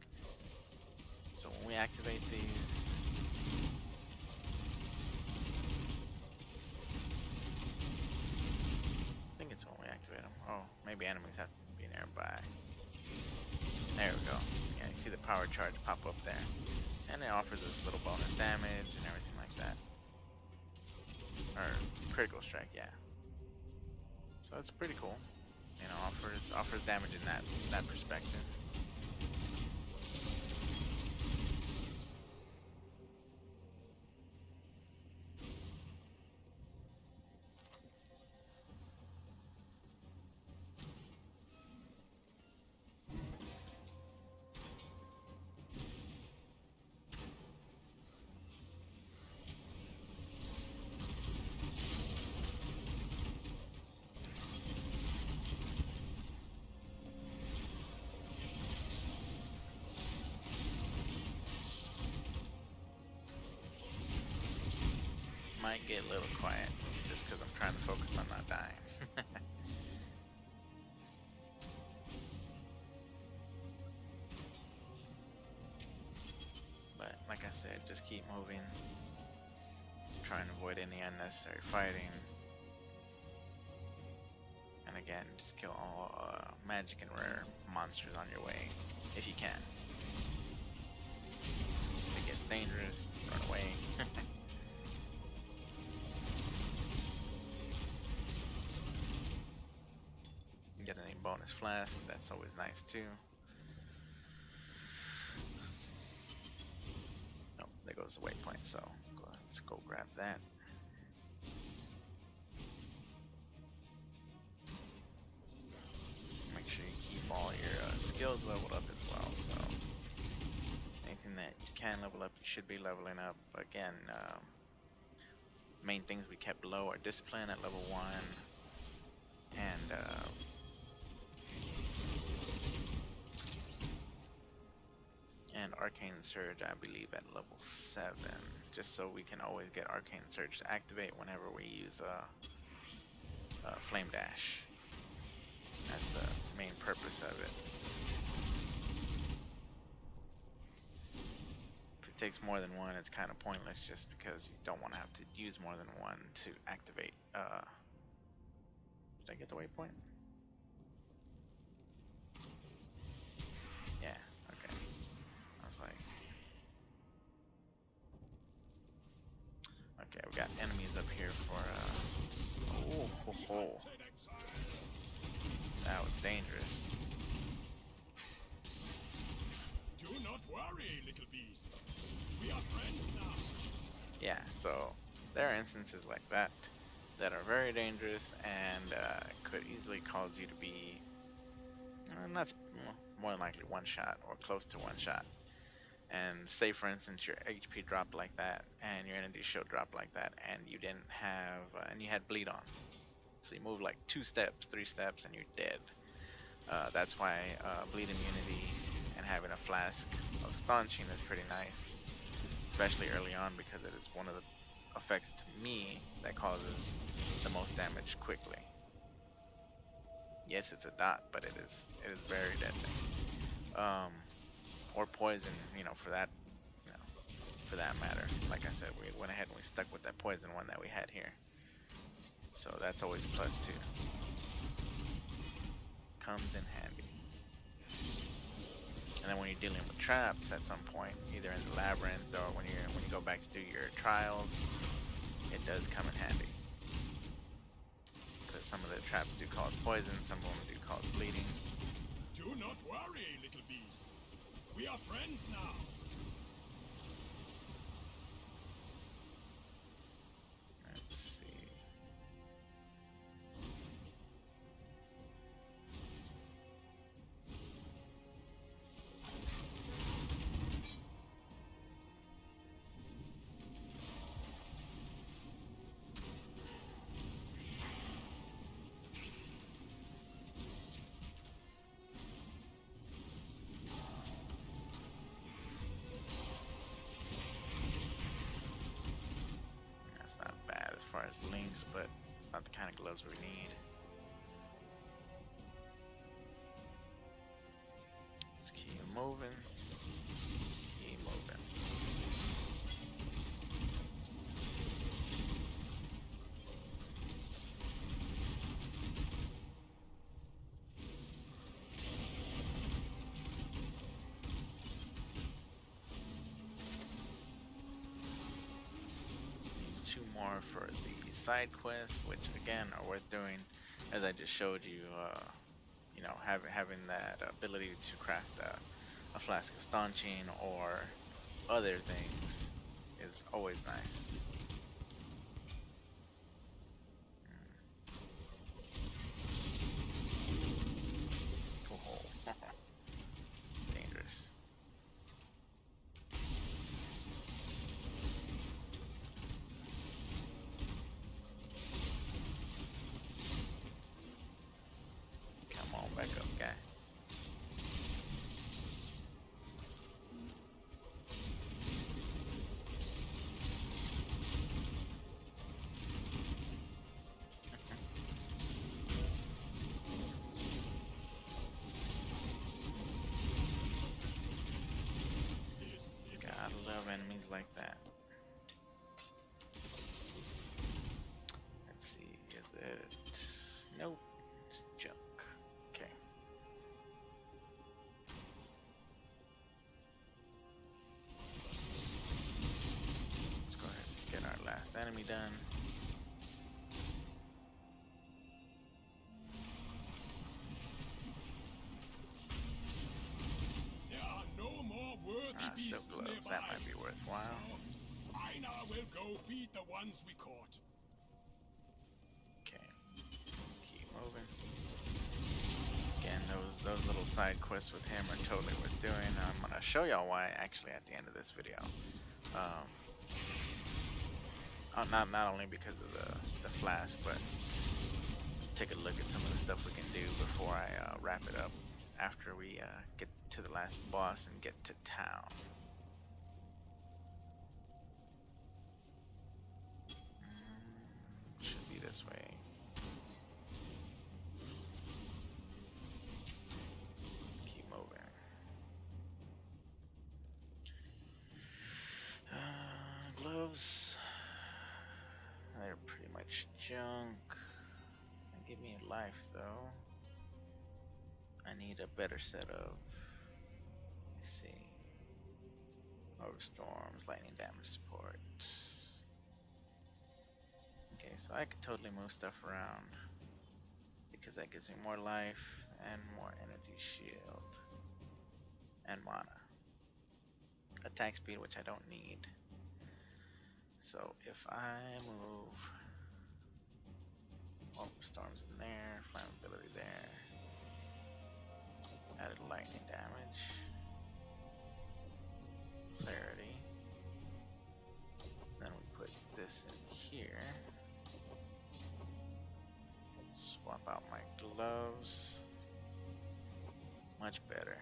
So when we activate these, I think it's when we activate them. Oh, maybe enemies have to be nearby. There we go. Yeah, you see the power charge pop up there, and it offers us little bonus damage and everything like that, or critical strike, yeah. So it's pretty cool. You know, offers damage in that perspective. Might get a little quiet just because I'm trying to focus on not dying. But like I said, just keep moving. Try and avoid any unnecessary fighting. And again, just kill all magic and rare monsters on your way if you can. If it gets dangerous, run away. Get any bonus flask, that's always nice too. Oh, there goes the waypoint, so let's go grab that. Make sure you keep all your skills leveled up as well, so anything that you can level up, you should be leveling up. Again, main things we kept low are discipline at level 1, and Arcane Surge, I believe, at level 7, just so we can always get Arcane Surge to activate whenever we use Flame Dash. That's the main purpose of it. If it takes more than one, it's kind of pointless, just because you don't want to have to use more than one to activate. Did I get the waypoint? Yeah, okay. I was like, okay, we got enemies up here for oh ho, ho. That was dangerous. Do not worry, little beast. We are friends now. Yeah, so there are instances like that that are very dangerous and could easily cause you to be not more than likely one shot or close to one shot. And say for instance your HP dropped like that and your energy shield dropped like that, and you didn't have and you had bleed on, so you move like 2 steps, 3 steps, and you're dead. That's why bleed immunity and having a flask of staunching is pretty nice, especially early on, because it is one of the effects to me that causes the most damage quickly. Yes, it's a dot, but it is very deadly. Or poison, you know, for that matter. Like I said, we went ahead and we stuck with that poison one that we had here, so that's always a plus too. Comes in handy. And then when you're dealing with traps at some point, either in the labyrinth or when you go back to do your trials, it does come in handy. Because some of the traps do cause poison, some of them do cause bleeding. Do not worry, little beast. We are friends now. Let's see. things, but it's not the kind of gloves we need. Let's keep moving. Keep moving. 2 more for the side quests, which again are worth doing, as I just showed you. You know, having that ability to craft a flask of staunching or other things is always nice. Oh, dangerous. Come on, back up, guy. Gotta love enemies like that. Let's see, is it? Nope, it's junk. Okay. Let's go ahead and get our last enemy done. There are no more worthy Silk beasts gloves, nearby. that might be worthwhile. So, I now will go feed the ones we caught. Okay, let's keep moving. Again, those little side quests with him are totally worth doing. I'm gonna show y'all why actually at the end of this video. Not only because of the flask, but take a look at some of the stuff we can do before I wrap it up after we get to the last boss and get to town. Should be this way. Keep moving. Gloves. They're pretty much junk. They give me a life though. I need a better set of. Let's see. Overstorms, lightning damage support. Okay, so I could totally move stuff around because that gives me more life and more energy shield and mana. Attack speed, which I don't need. So if I move storms in there, flammability there, added lightning damage, clarity, then we put this in here, swap out my gloves, much better.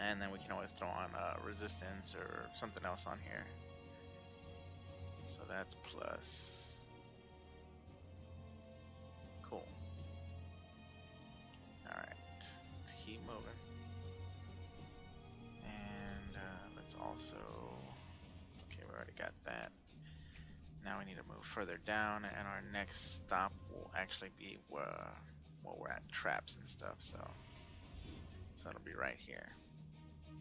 And then we can always throw on resistance or something else on here. So that's plus. Cool. Alright, let's keep moving. And let's also. Okay, we already got that. Now we need to move further down, and our next stop will actually be where we're at traps and stuff. So it'll be right here.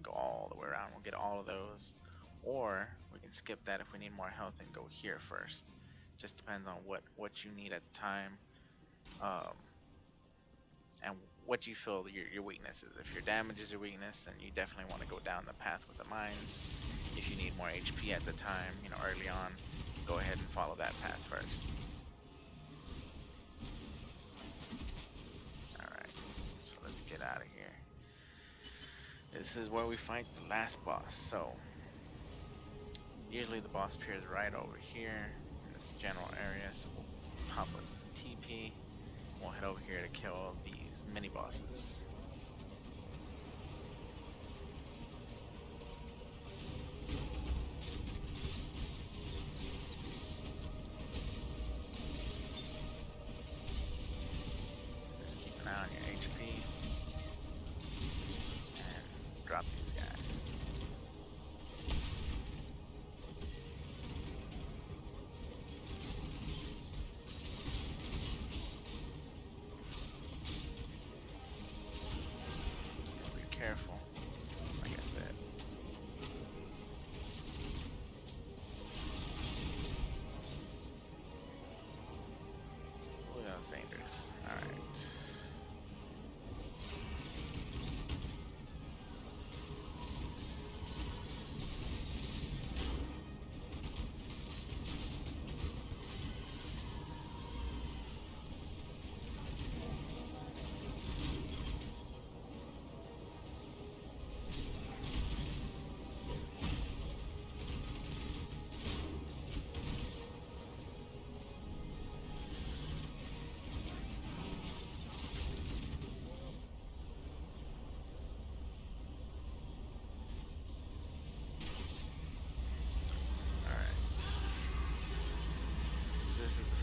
Go all the way around. We'll get all of those, or we can skip that if we need more health and go here first. Just depends on what you need at the time, and what you feel your weakness is. If your damage is your weakness, then you definitely want to go down the path with the mines. If you need more HP at the time, you know, early on, go ahead and follow that path first. Alright, so let's get out of here. This is where we fight the last boss. So usually the boss appears right over here in this general area. So we'll pop a TP. We'll head over here to kill these mini bosses.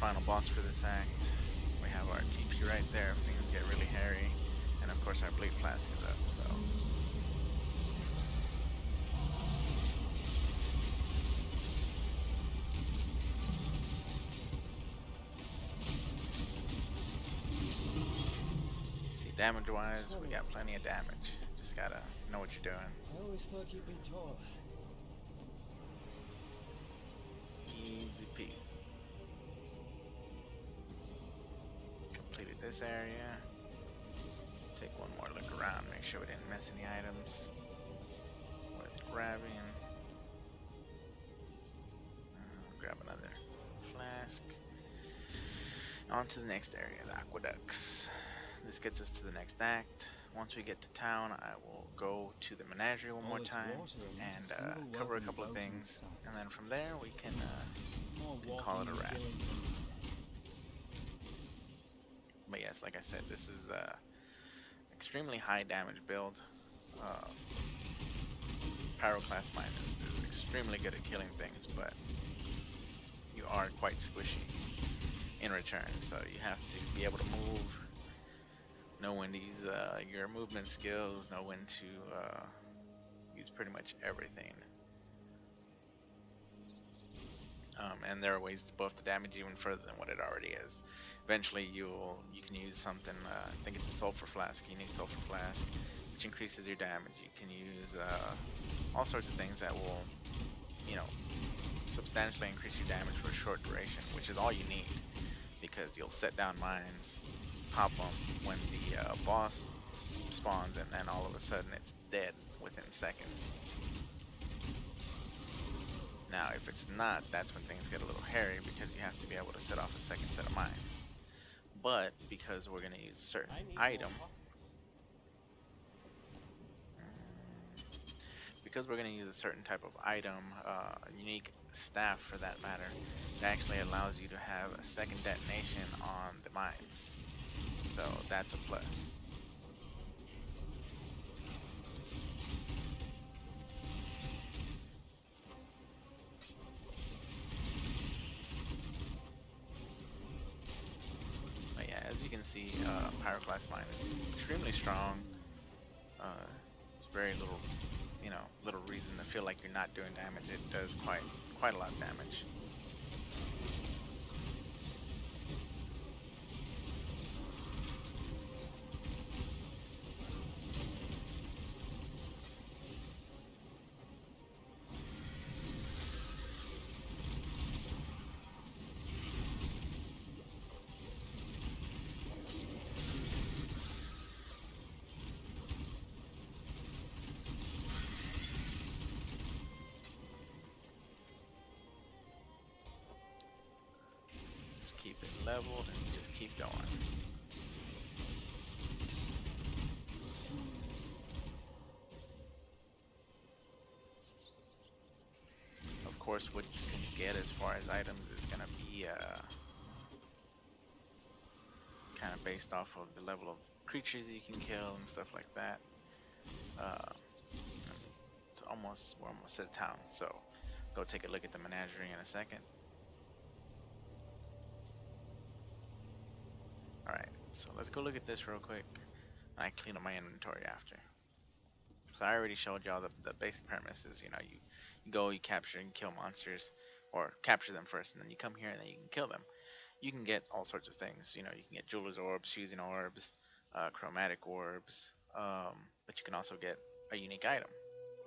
final boss for this act. We have our TP right there if things get really hairy. And of course our bleed flask is up, so. See, damage wise, we got plenty of damage. Just gotta know what you're doing. I always thought you'd be taller. Easy peasy. Completed this area. Take one more look around, make sure we didn't miss any items. Worth grabbing. Grab another flask. On to the next area, the aqueducts. This gets us to the next act. Once we get to town, I will go to the menagerie one more time and cover a couple of things, and then from there we can call it a wrap. But yes, like I said, this is extremely high damage build. Pyroclast mine is extremely good at killing things, but you are quite squishy in return, so you have to be able to move, know when to use your movement skills, know when to use pretty much everything. And there are ways to buff the damage even further than what it already is. Eventually you can use something, I think it's a sulfur flask. You need sulfur flask, which increases your damage. You can use all sorts of things that will, you know, substantially increase your damage for a short duration, which is all you need, because you'll set down mines, pop them when the boss spawns, and then all of a sudden it's dead within seconds. Now if it's not, that's when things get a little hairy, because you have to be able to set off a second set of mines. But because we're going to use a certain item, because we're going to use a certain type of item, unique staff for that matter, it actually allows you to have a second detonation on the mines. So that's a plus. But yeah, as you can see, Pyroclast mine is extremely strong. It's very little, you know, little reason to feel like you're not doing damage. It does quite a lot of damage. Just keep it leveled and just keep going. Of course, what you can get as far as items is going to be kind of based off of the level of creatures you can kill and stuff like that. We're almost at town, so go take a look at the menagerie in a second. Alright, so let's go look at this real quick. I clean up my inventory after. So I already showed y'all the basic premise is, you know, you go, you capture and kill monsters, or capture them first, and then you come here and then you can kill them. You can get all sorts of things, you know, you can get jeweler's orbs, fusing orbs, chromatic orbs, but you can also get a unique item.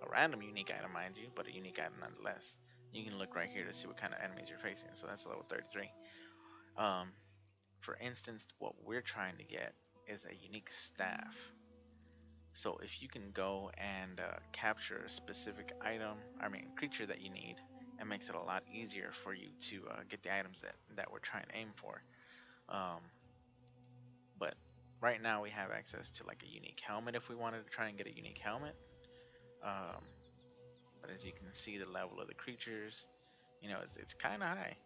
A random unique item, mind you, but a unique item nonetheless. You can look right here to see what kind of enemies you're facing, so that's level 33. For instance, what we're trying to get is a unique staff. So if you can go and capture a specific creature that you need, it makes it a lot easier for you to get the items that we're trying to aim for. But right now we have access to like a unique helmet if we wanted to try and get a unique helmet. But as you can see, the level of the creatures, you know, it's kind of high.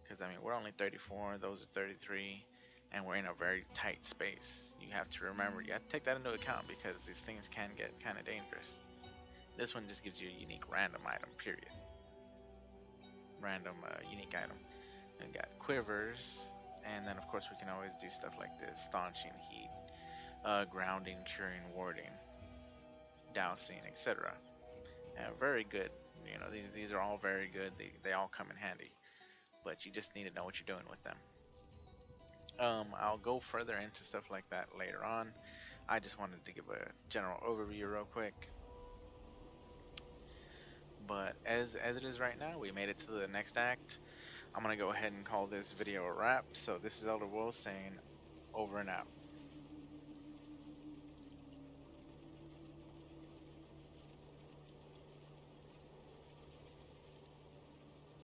Because, I mean, we're only 34, those are 33, and we're in a very tight space. You have to remember, you have to take that into account, because these things can get kind of dangerous. This one just gives you a unique random item, period. Random unique item. We got quivers, and then of course we can always do stuff like this: staunching heat, grounding, curing, warding, dousing, etc. Very good. You know, these are all very good. They all come in handy, but you just need to know what you're doing with them. I'll go further into stuff like that later on. I just wanted to give a general overview real quick. But as it is right now, we made it to the next act. I'm gonna go ahead and call this video a wrap. So this is Elderofwoe saying over and out.